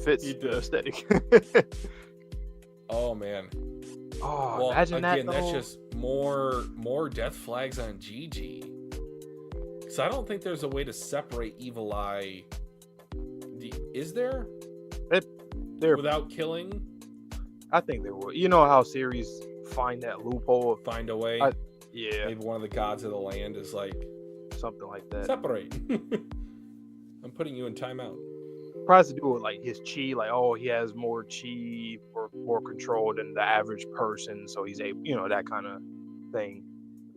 fits the aesthetic. Oh man. Oh, well, imagine again, that. That's just more death flags on Gigi. Because I don't think there's a way to separate Evil Eye. Is there? Without killing? I think there will. You know how series find that loophole? Find a way? Yeah. Maybe one of the gods of the land is like... something like that. Separate. I'm putting you in timeout. Probably has to do with like his chi, like he has more chi or more control than the average person, so he's able, that kind of thing.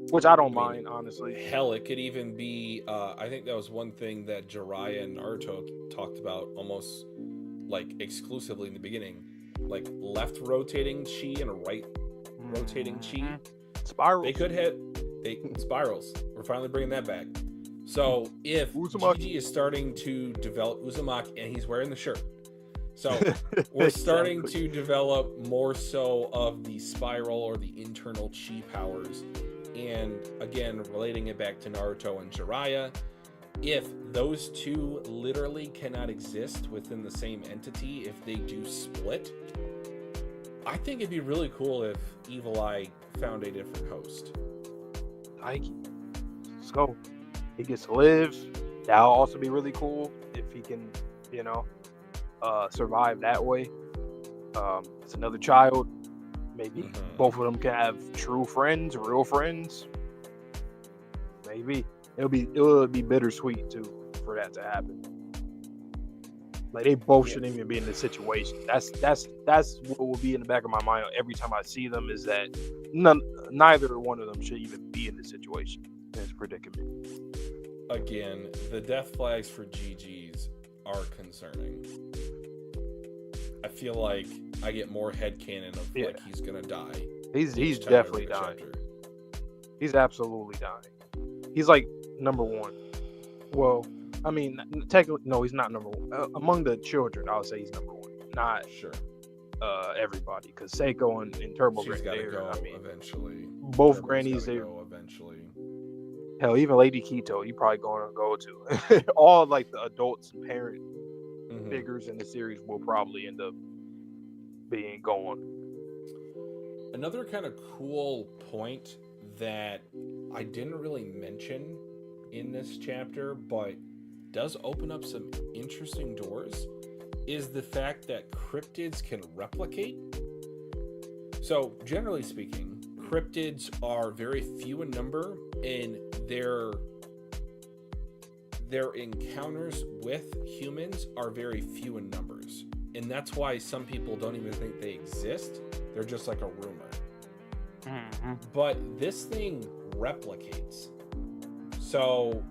Which I don't mind, honestly. Hell, it could even be. I think that was one thing that Jiraiya and Naruto talked about almost like exclusively in the beginning, like left rotating chi and a right rotating chi. Spirals. They could hit spirals. We're finally bringing that back. So if Gigi is starting to develop Uzumaki, and he's wearing the shirt, so we're starting to develop more so of the spiral or the internal chi powers. And again, relating it back to Naruto and Jiraiya, if those two literally cannot exist within the same entity, if they do split, I think it'd be really cool if Evil Eye found a different host. Let's go. He gets to live. That'll also be really cool if he can, survive that way. It's another child. Maybe both of them can have true friends, real friends. Maybe it'll be bittersweet too for that to happen. Like they both shouldn't even be in this situation. That's what will be in the back of my mind every time I see them, is that neither one of them should even be in this situation, in this predicament. Again, the death flags for GGs are concerning. I feel like I get more headcanon of like he's gonna die. He's definitely dying. He's absolutely dying. He's like number one. Well, I mean, technically, no, he's not number one. Among the children, I would say he's number one. Not everybody, because Seiko and Turbo She's Granny, gotta go eventually. Both Turbo's grannies, gotta they go eventually. Hell, even Lady Keto, you probably going to go to. All like the adults and parent figures in the series will probably end up being gone. Another kind of cool point that I didn't really mention in this chapter, but does open up some interesting doors, is the fact that cryptids can replicate. So, generally speaking, cryptids are very few in number, and their encounters with humans are very few in numbers. And that's why some people don't even think they exist. They're just like a rumor. But this thing replicates. So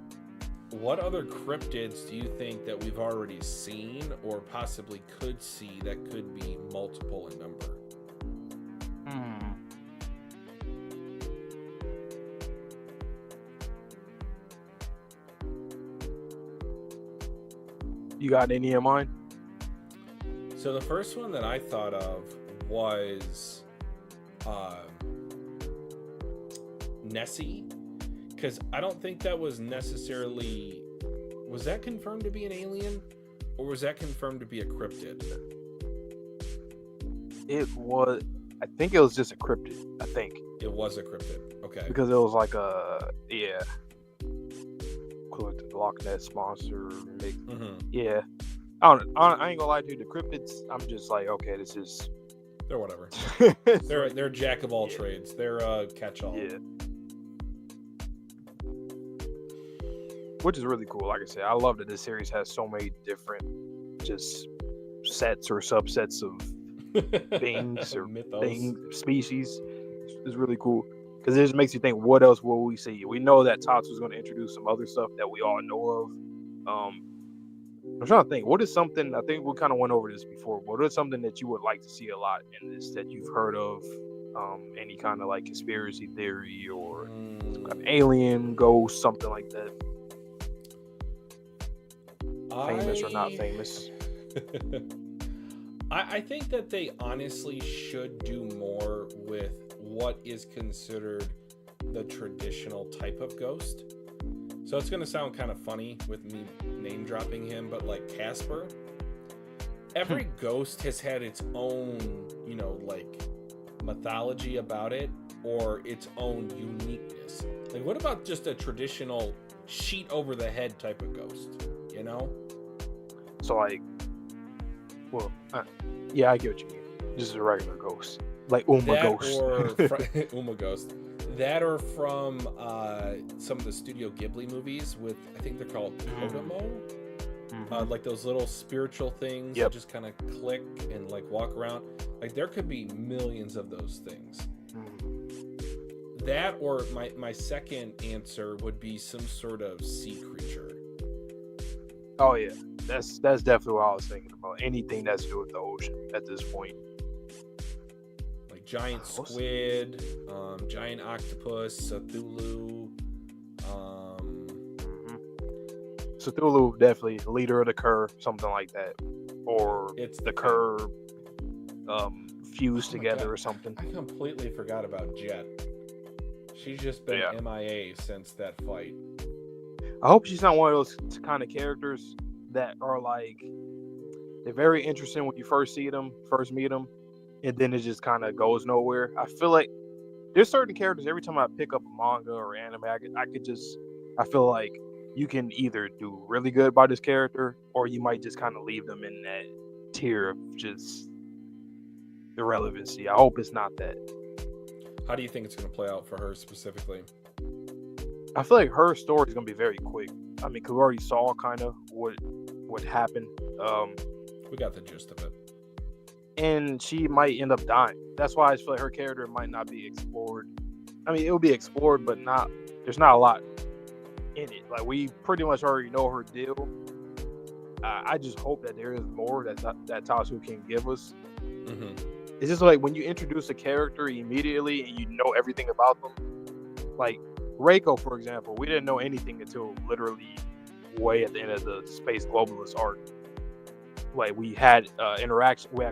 what other cryptids do you think that we've already seen or possibly could see that could be multiple in number? You got any in mind? So the first one that I thought of was Nessie, because I don't think that was necessarily... Was that confirmed to be an alien? Or was that confirmed to be a cryptid? It was. I think it was just a cryptid. I think It was a cryptid. Okay. because it was like a equivalent to the Loch Ness monster. Yeah. I ain't gonna lie to you. The cryptids, I'm just like, okay, this is. They're whatever. They're jack of all trades. They're catch-all. Yeah. Which is really cool. Like I said, I love that this series has so many different just sets or subsets of beings or species. It's really cool because it just makes you think, what else will we see? We know that Tatsu is going to introduce some other stuff that we all know of. I'm trying to think, what is something, I think we kind of went over this before, but what is something that you would like to see a lot in this that you've heard of? Any kind of like conspiracy theory or some kind of alien, ghost, something like that? Famous or not famous? I think that they honestly should do more with what is considered the traditional type of ghost. So it's going to sound kind of funny with me name dropping him, but like Casper, every ghost has had its own, like mythology about it or its own uniqueness. Like, what about just a traditional sheet over the head type of ghost, So like, well, yeah, I get what you mean. Just a regular ghost, like Ghost. Or Uma Ghost. That or from some of the Studio Ghibli movies with, I think they're called Kodomo. Like those little spiritual things that just kind of click and like walk around. Like there could be millions of those things. That or my second answer would be some sort of sea creature. Oh yeah, that's definitely what I was thinking about. Anything that's to do with the ocean at this point. Like giant squid, giant octopus, Cthulhu. Cthulhu, definitely leader of the Cur, something like that, or It's the Cur fused together God. or something. I completely forgot about Jet. She's just been MIA since that fight. I hope she's not one of those kind of characters that are like, they're very interesting when you first meet them, and then it just kind of goes nowhere. I feel like there's certain characters, every time I pick up a manga or anime, I feel like you can either do really good by this character, or you might just kind of leave them in that tier of just irrelevancy. I hope it's not that. How do you think it's going to play out for her specifically? I feel like her story is going to be very quick. I mean, because we already saw kind of what happened. We got the gist of it. And she might end up dying. That's why I feel like her character might not be explored. I mean, it will be explored, but there's not a lot in it. Like, we pretty much already know her deal. I just hope that there is more that Tatsu can give us. It's just like when you introduce a character immediately and you know everything about them. Like Reiko, for example, we didn't know anything until literally way at the end of the Space Globalist arc. Like, we had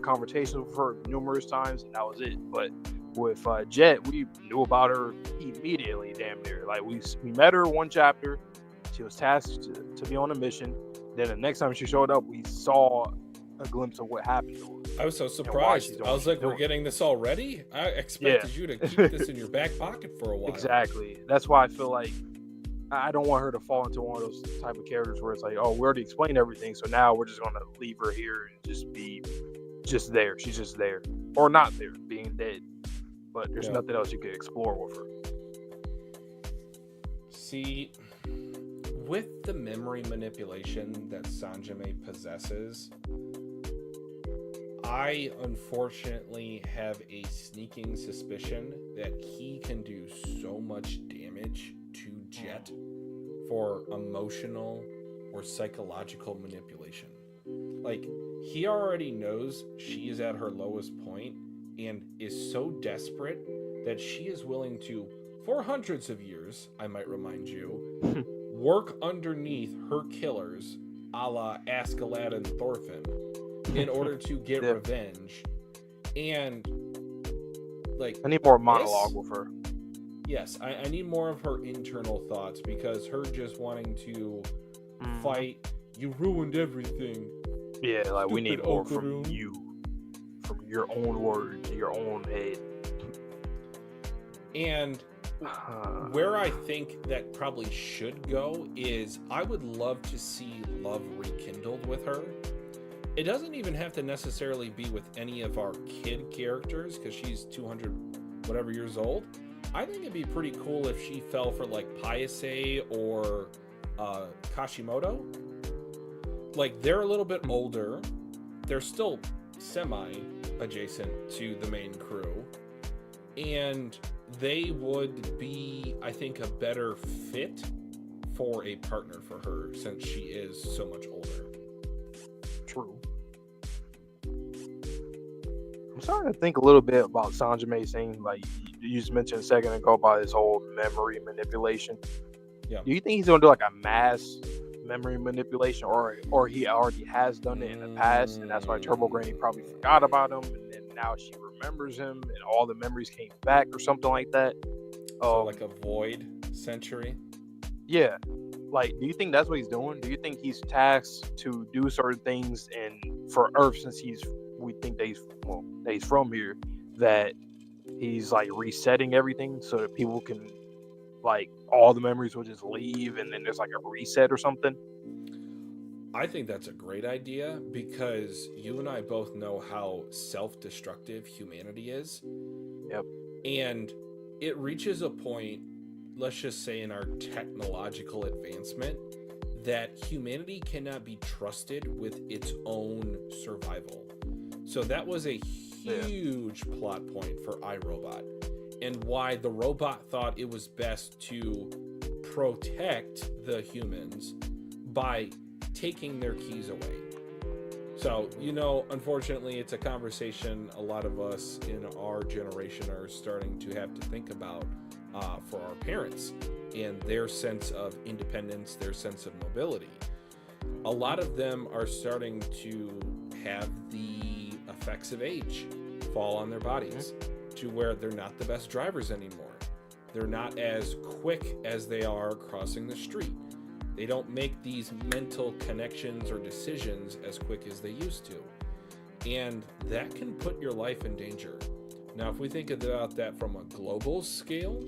conversations with her numerous times, and that was it. But with Jet, we knew about her immediately, damn near. Like, we met her one chapter. She was tasked to be on a mission. Then the next time she showed up, we saw a glimpse of what happened to her. I was so surprised. I was like, we're getting this already? I expected you to keep this in your back pocket for a while. Exactly. That's why I feel like I don't want her to fall into one of those type of characters where it's like, oh, we already explained everything, so now we're just going to leave her here and just be just there. She's just there. Or not there, being dead. But there's nothing else you could explore with her. See, with the memory manipulation that Sanjime possesses, I unfortunately have a sneaking suspicion that he can do so much damage to Jet for emotional or psychological manipulation. Like, he already knows she is at her lowest point and is so desperate that she is willing to, for hundreds of years, I might remind you, work underneath her killers, a la Askeladd and Thorfinn, in order to get revenge. And like, I need more monologue with her. Yes, I need more of her internal thoughts, because her just wanting to fight, you ruined everything. Yeah, like, we need more Okaru. from your own words, your own head. And where I think that probably should go is I would love to see love rekindled with her. It doesn't even have to necessarily be with any of our kid characters because she's 200 whatever years old. I think it'd be pretty cool if she fell for like Paise or Kashimoto. Like, they're a little bit older. They're still semi-adjacent to the main crew. And they would be, I think, a better fit for a partner for her since she is so much older. True. I'm starting to think a little bit about Sanjime Singh. Like you just mentioned a second ago about his whole memory manipulation. Yeah. Do you think he's gonna do like a mass memory manipulation, or he already has done it in the past, and that's why Turbo Granny probably forgot about him, and then now she remembers him, and all the memories came back, or something like that? So like a void century? Yeah. Like, do you think that's what he's doing? Do you think he's tasked to do certain things, and for Earth, since we think that he's from here, that he's like resetting everything so that people can, like, all the memories will just leave and then there's like a reset or something? I think that's a great idea because you and I both know how self-destructive humanity is. Yep. And it reaches a point, let's just say in our technological advancement, that humanity cannot be trusted with its own survival. So that was a huge plot point for iRobot, and why the robot thought it was best to protect the humans by taking their keys away. So, unfortunately, it's a conversation a lot of us in our generation are starting to have to think about for our parents and their sense of independence, their sense of mobility. A lot of them are starting to have the effects of age fall on their bodies to where they're not the best drivers anymore. They're not as quick as they are crossing the street. They don't make these mental connections or decisions as quick as they used to. And that can put your life in danger. Now, if we think about that from a global scale,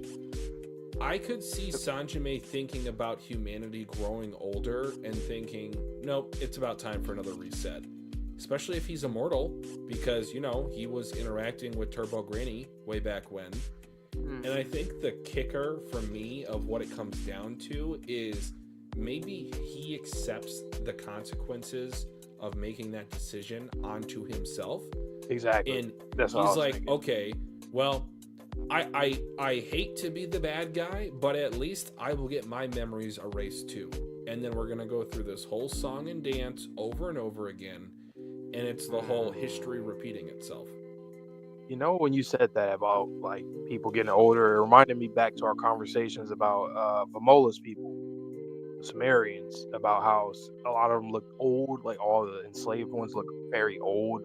I could see Sanjime thinking about humanity growing older and thinking, nope, it's about time for another reset. Especially if he's immortal, because, he was interacting with Turbo Granny way back when. And I think the kicker for me of what it comes down to is maybe he accepts the consequences of making that decision onto himself. Exactly. And that's he's like, thinking. Okay, well, I hate to be the bad guy, but at least I will get my memories erased too. And then we're going to go through this whole song and dance over and over again. And it's the whole history repeating itself. When you said that about like people getting older, it reminded me back to our conversations about Vamola's people, the Sumerians, about how a lot of them look old, like all the enslaved ones look very old.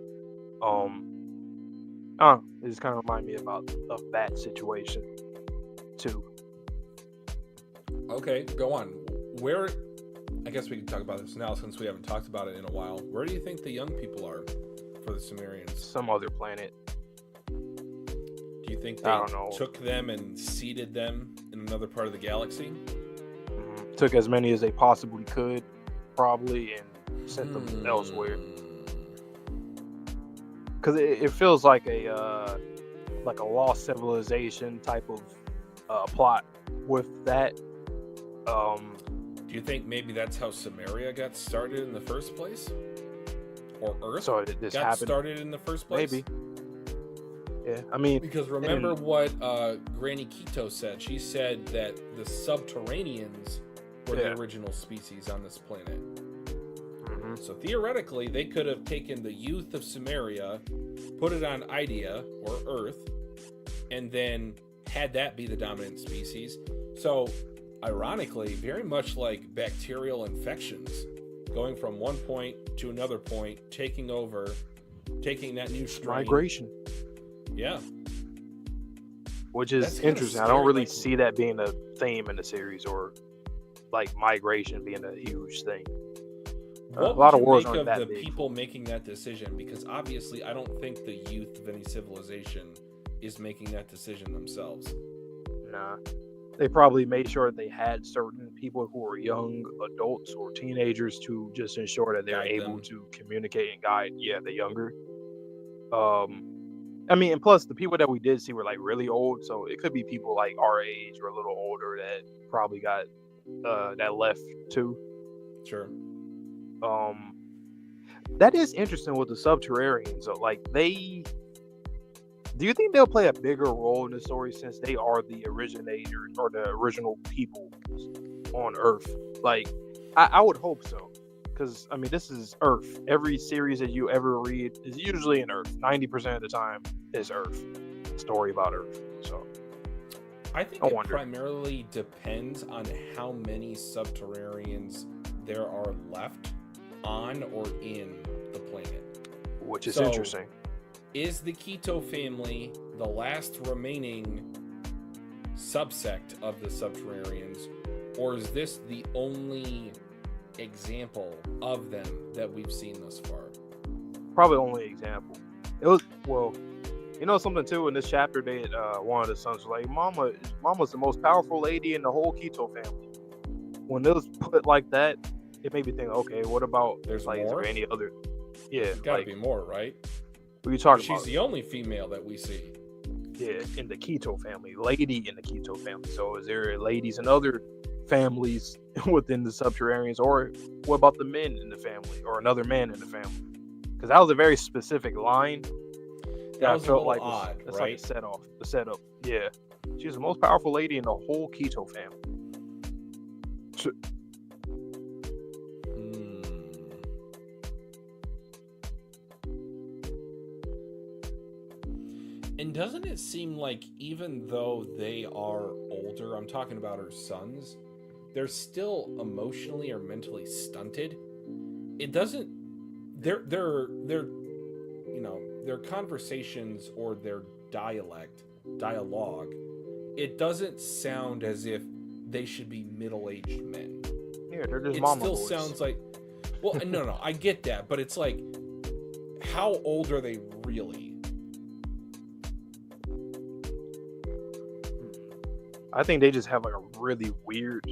It just kind of reminded me of that situation too. Okay, go on. Where, I guess we can talk about this now since we haven't talked about it in a while. Where do you think the young people are for the Sumerians? Some other planet. Do you think they took them and seeded them in another part of the galaxy? Took as many as they possibly could, probably, and sent them elsewhere. Because it feels like a lost civilization type of plot with that. Do you think maybe that's how Samaria got started in the first place? Or Earth got started in the first place? Maybe. Yeah, I mean... Because remember what Granny Quito said. She said that the subterraneans were the original species on this planet. So theoretically, they could have taken the youth of Samaria, put it on Idea, or Earth, and then had that be the dominant species. So, ironically, very much like bacterial infections, going from one point to another point, taking over, taking that new strain. Migration. Yeah. Which is interesting. I don't really see that being a theme in the series, or like migration being a huge thing. what lot would of you wars make aren't of that the big. people making that decision? Because obviously, I don't think the youth of any civilization is making that decision themselves. Nah. They probably made sure they had certain people who were young adults or teenagers to just ensure that they're Guide able them. to communicate and guide, the younger. I mean, and plus the people that we did see were like really old, so it could be people like our age or a little older that probably got that left too. Sure. That is interesting with the Subterraneans. So, like, do you think they'll play a bigger role in the story since they are the originators or the original people on Earth? Like, I would hope so. Because, I mean, this is Earth. Every series that you ever read is usually in Earth. 90% of the time is Earth. Story about Earth. So, I think it primarily depends on how many Subterraneans there are left on or in the planet. Which is interesting. Is the Quito family the last remaining subsect of the Subterraneans, or is this the only example of them that we've seen thus far? Probably only example. It was, well, you know something too, in this chapter they one of the sons was like, Mama's the most powerful lady in the whole Quito family. When it was put like that, it made me think, okay, what about there's like, more? Is there any other? Yeah, there's gotta be more, right? What are you talking about? She's the only female that we see. Yeah, in the Quito family, lady in the Quito family. So is there ladies in other families within the Subterraneans, or what about the men in the family, or another man in the family? Because that was a very specific line. That was I felt a like odd, that's right? like the setup. Yeah, she's the most powerful lady in the whole Quito family. And doesn't it seem like even though they are older, I'm talking about her sons, they're still emotionally or mentally stunted? It doesn't. Their their conversations or their dialogue, it doesn't sound as if they should be middle-aged men. Yeah, they're just it mama still boys. Sounds like, well, no, I get that, but it's like, how old are they really? I think they just have like a really weird,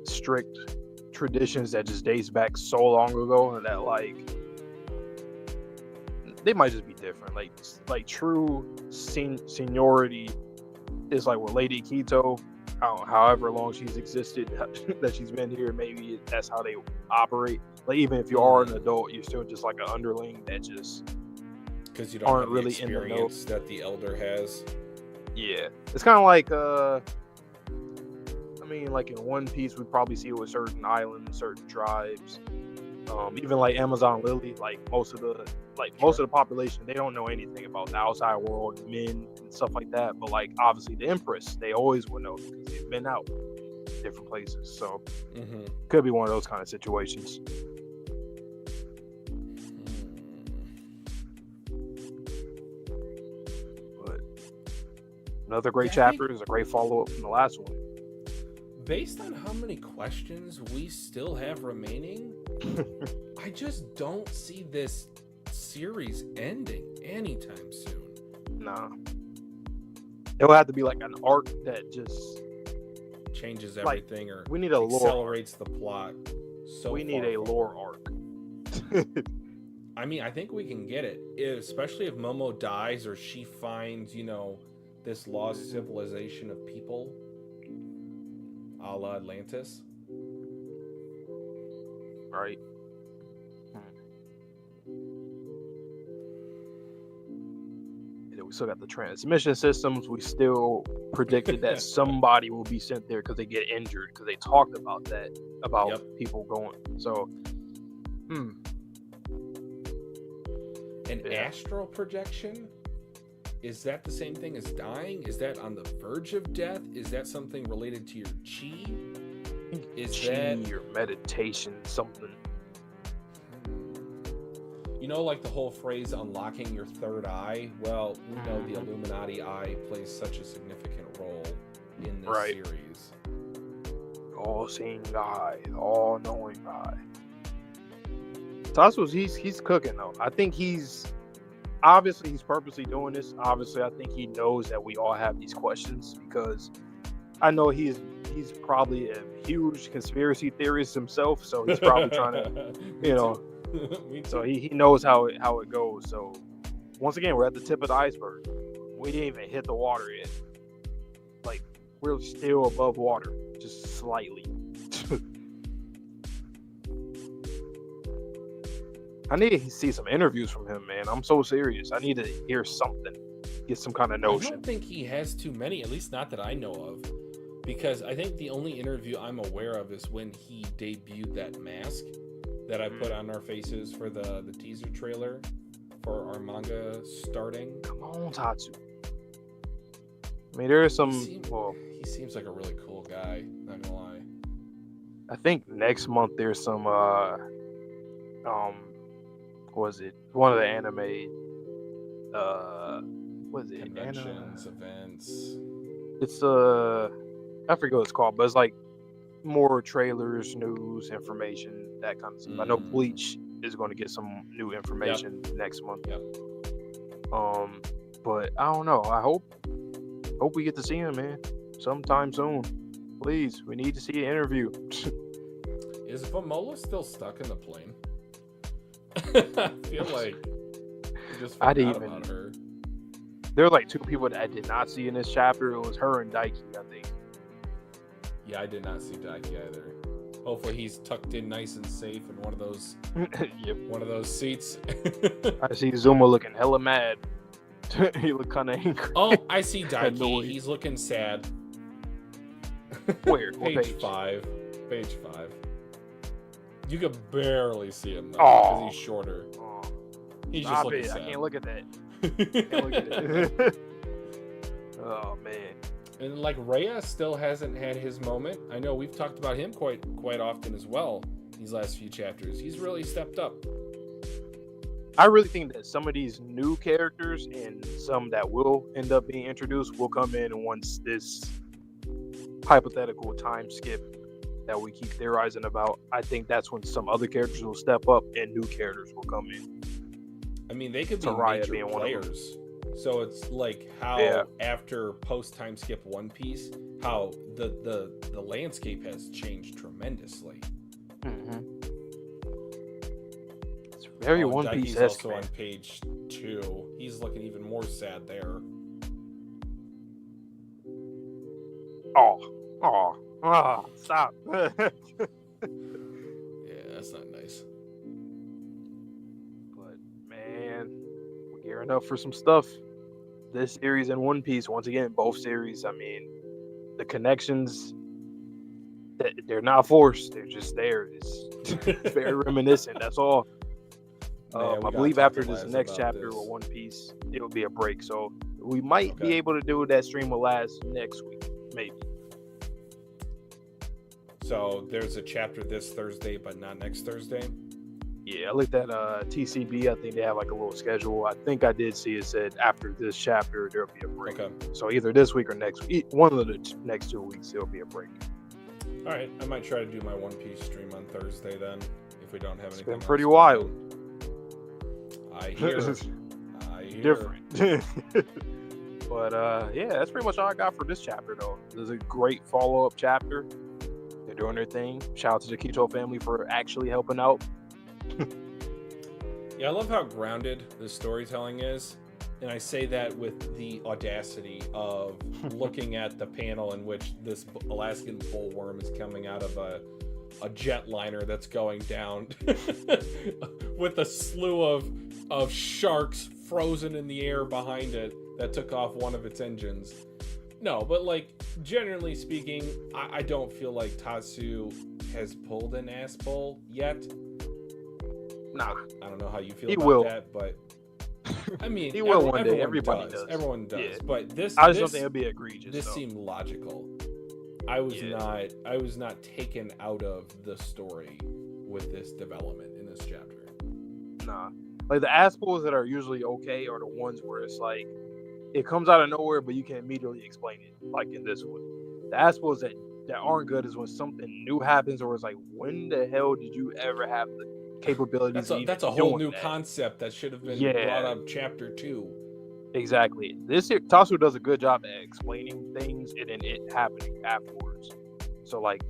strict traditions that just dates back so long ago, and that like they might just be different. Like true seniority is like with Lady Quito. However long she's existed, that she's been here, maybe that's how they operate. Like even if you are an adult, you're still just like an underling that just because you don't have really the experience that the elder has. Yeah, it's kind of like I mean, like in One Piece, we probably see it with certain islands, certain tribes. Even like Amazon Lily, like most of the population, they don't know anything about the outside world, men and stuff like that. But like obviously the Empress, they always will know because they've been out different places. So could be one of those kind of situations. But another great chapter is a great follow up from the last one. Based on how many questions we still have remaining, I just don't see this series ending anytime soon. Nah. It will have to be like an arc that just changes everything, or we need a accelerates the plot. So we need a lore arc. I mean, I think we can get it, especially if Momo dies or she finds, this lost civilization of people, a la Atlantis. Right. We still got the transmission systems. We still predicted that somebody will be sent there because they get injured, because they talked about that, about people going. So, astral projection? Is that the same thing as dying? Is that on the verge of death? Is that something related to your chi? Is chi, that your meditation, something? Like the whole phrase unlocking your third eye? Well, we know the Illuminati eye plays such a significant role in this series. All-seeing eye, all-knowing eye. Tatsu's he's cooking though. I think he's purposely doing this. Obviously, I think he knows that we all have these questions because I know he's probably a huge conspiracy theorist himself. So he's probably trying to, you know. So he knows how it goes. So once again, we're at the tip of the iceberg. We didn't even hit the water yet. Like, we're still above water, just slightly. I need to see some interviews from him, man. I'm so serious. I need to hear something, get some kind of notion. I don't think he has too many, at least not that I know of. Because I think the only interview I'm aware of is when he debuted that mask that I put on our faces for the teaser trailer for our manga starting. Come on, Tatsu. I mean, there is some. He seems like a really cool guy. Not gonna lie. I think next month there's some. Was it one of the anime? Was it conventions, events? It's I forget what it's called, but it's like more trailers, news, information, that kind of stuff. I know Bleach is going to get some new information next month. Yep. But I don't know. I hope we get to see him, man, sometime soon. Please, we need to see an interview. Is Vamola still stuck in the plane? I feel like we just forgot about her. There were like two people that I did not see in this chapter. It was her and Daiki, I think. Yeah, I did not see Daiki either. Hopefully he's tucked in nice and safe in one of those one of those seats. I see Zuma looking hella mad. He looked kind of angry. Oh, I see Daiki. He's looking sad. Where? Page 5. Page 5. You can barely see him though, because he's shorter. He's just looking sad. I can't look at that. Can't look at it. Oh man. And like Rhea still hasn't had his moment. I know we've talked about him quite often as well these last few chapters. He's really stepped up. I really think that some of these new characters and some that will end up being introduced will come in once this hypothetical time skip that we keep theorizing about. I think that's when some other characters will step up and new characters will come in. I mean, they could be major players. So it's like how after post time skip One Piece, how the landscape has changed tremendously. Mm-hmm. It's very One Piece. He's also on page 2. He's looking even more sad there. Stop. Yeah, that's not nice. But man, we're gearing up for some stuff. This series and One Piece, once again, both series. I mean, the connections, they're not forced; they're just there. It's very reminiscent. That's all. I believe after this next chapter of One Piece, it'll be a break. So we might be able to do that stream will last next week, maybe. So there's a chapter this Thursday, but not next Thursday. Yeah, I looked at TCB. I think they have like a little schedule. I think I did see it said after this chapter there'll be a break. Okay. So either this week or next week, one of the next 2 weeks, there'll be a break. All right, I might try to do my One Piece stream on Thursday then, if we don't have anything. It's been pretty wild. I hear. Different. But yeah, that's pretty much all I got for this chapter, though. This is a great follow-up chapter. They're doing their thing. Shout out to the Kito family for actually helping out. Yeah, I love how grounded the storytelling is. And I say that with the audacity of looking at the panel in which this Alaskan bullworm is coming out of a jetliner that's going down with a slew of sharks frozen in the air behind it that took off one of its engines. No, but like, generally speaking, I don't feel like Tatsu has pulled an ass pull yet. Nah. I don't know how you feel about that, but I mean, he will one day. Everybody does. Everyone does. Yeah. But this, I just don't think it'll be egregious. This seemed logical. I was not taken out of the story with this development in this chapter. Nah, like the ass pulls that are usually okay are the ones where it's like it comes out of nowhere, but you can immediately explain it. Like in this one, the ass pulls that aren't good is when something new happens, or it's like, when the hell did you ever have the capabilities. That's a whole new concept that should have been brought up chapter 2. Exactly. This here, Tatsu does a good job at explaining things and then it happening afterwards. So like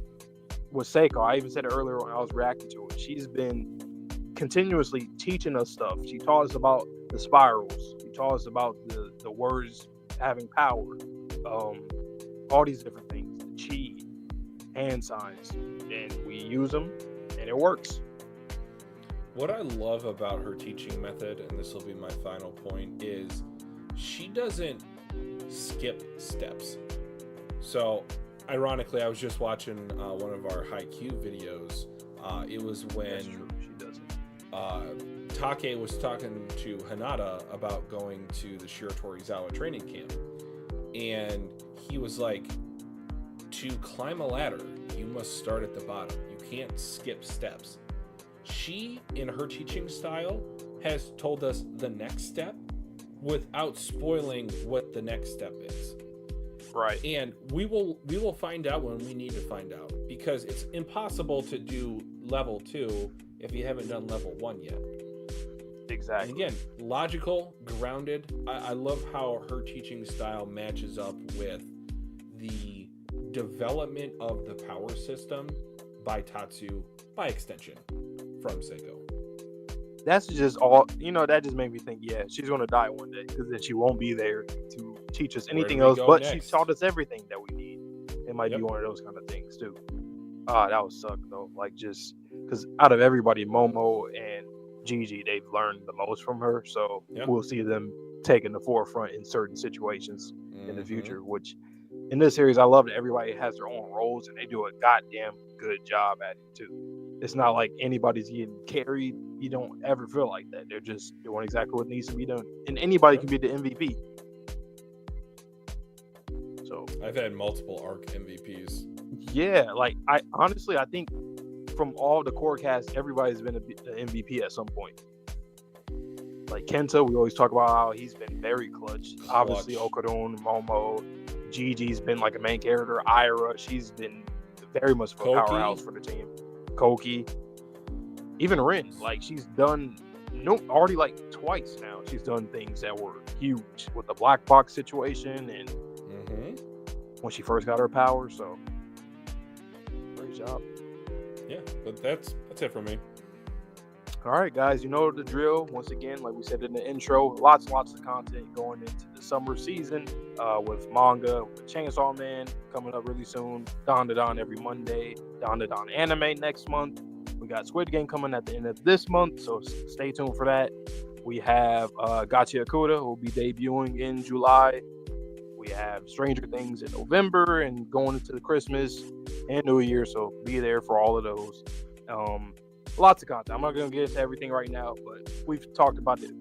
with Seiko, I even said it earlier when I was reacting to it. She's been continuously teaching us stuff. She taught us about the spirals. She taught us about the words having power. All these different things, the chi, hand signs, and we use them, and it works. What I love about her teaching method, and this will be my final point, is she doesn't skip steps. So, ironically, I was just watching one of our Haikyuu videos. It was when She doesn't. Take was talking to Hinata about going to the Shiratorizawa training camp. And he was like, to climb a ladder, you must start at the bottom. You can't skip steps. She, in her teaching style, has told us the next step without spoiling what the next step is. Right. And we will find out when we need to find out, because it's impossible to do level 2 if you haven't done level 1 yet. Exactly. And again, logical, grounded. I love how her teaching style matches up with the development of the power system by Tatsu, by extension, from Seiko. That's just all, that just made me think, yeah, she's going to die one day, because then she won't be there to teach us anything else, but next? She taught us everything that we need. It might be one of those kind of things, too. That would suck, though. Like, just, because out of everybody, Momo and Gigi, they've learned the most from her, so we'll see them taking the forefront in certain situations in the future, which in this series, I love that everybody has their own roles, and they do a goddamn good job at it, too. It's not like anybody's getting carried. You don't ever feel like that. They're just doing exactly what needs to be done. And anybody can be the MVP. So I've had multiple ARC MVPs. Yeah, like I think from all the core cast, everybody's been an MVP at some point. Like Kenta, we always talk about how he's been very clutch. Obviously, Okudon, Momo, Gigi's been like a main character. Ira, she's been very much of a powerhouse for the team. Koki, even Rin, like she's done already like twice now. She's done things that were huge with the black box situation and when she first got her power. So great job. Yeah, but that's it for me. All right, guys, you know the drill. Once again, like we said in the intro, lots and lots of content going into the summer season with manga, with Chainsaw Man coming up really soon, Dandadan every Monday, Dandadan anime next month. We got Squid Game coming at the end of this month, so stay tuned for that. We have Gachi Akuda, who will be debuting in July. We have Stranger Things in November and going into the Christmas and New Year, so be there for all of those. Lots of content. I'm not going to get into everything right now, but we've talked about it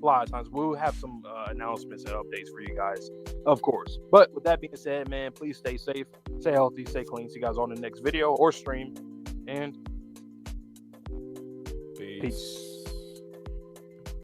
a lot of times. We'll have some announcements and updates for you guys, of course. But with that being said, man, please stay safe, stay healthy, stay clean. See you guys on the next video or stream. And peace.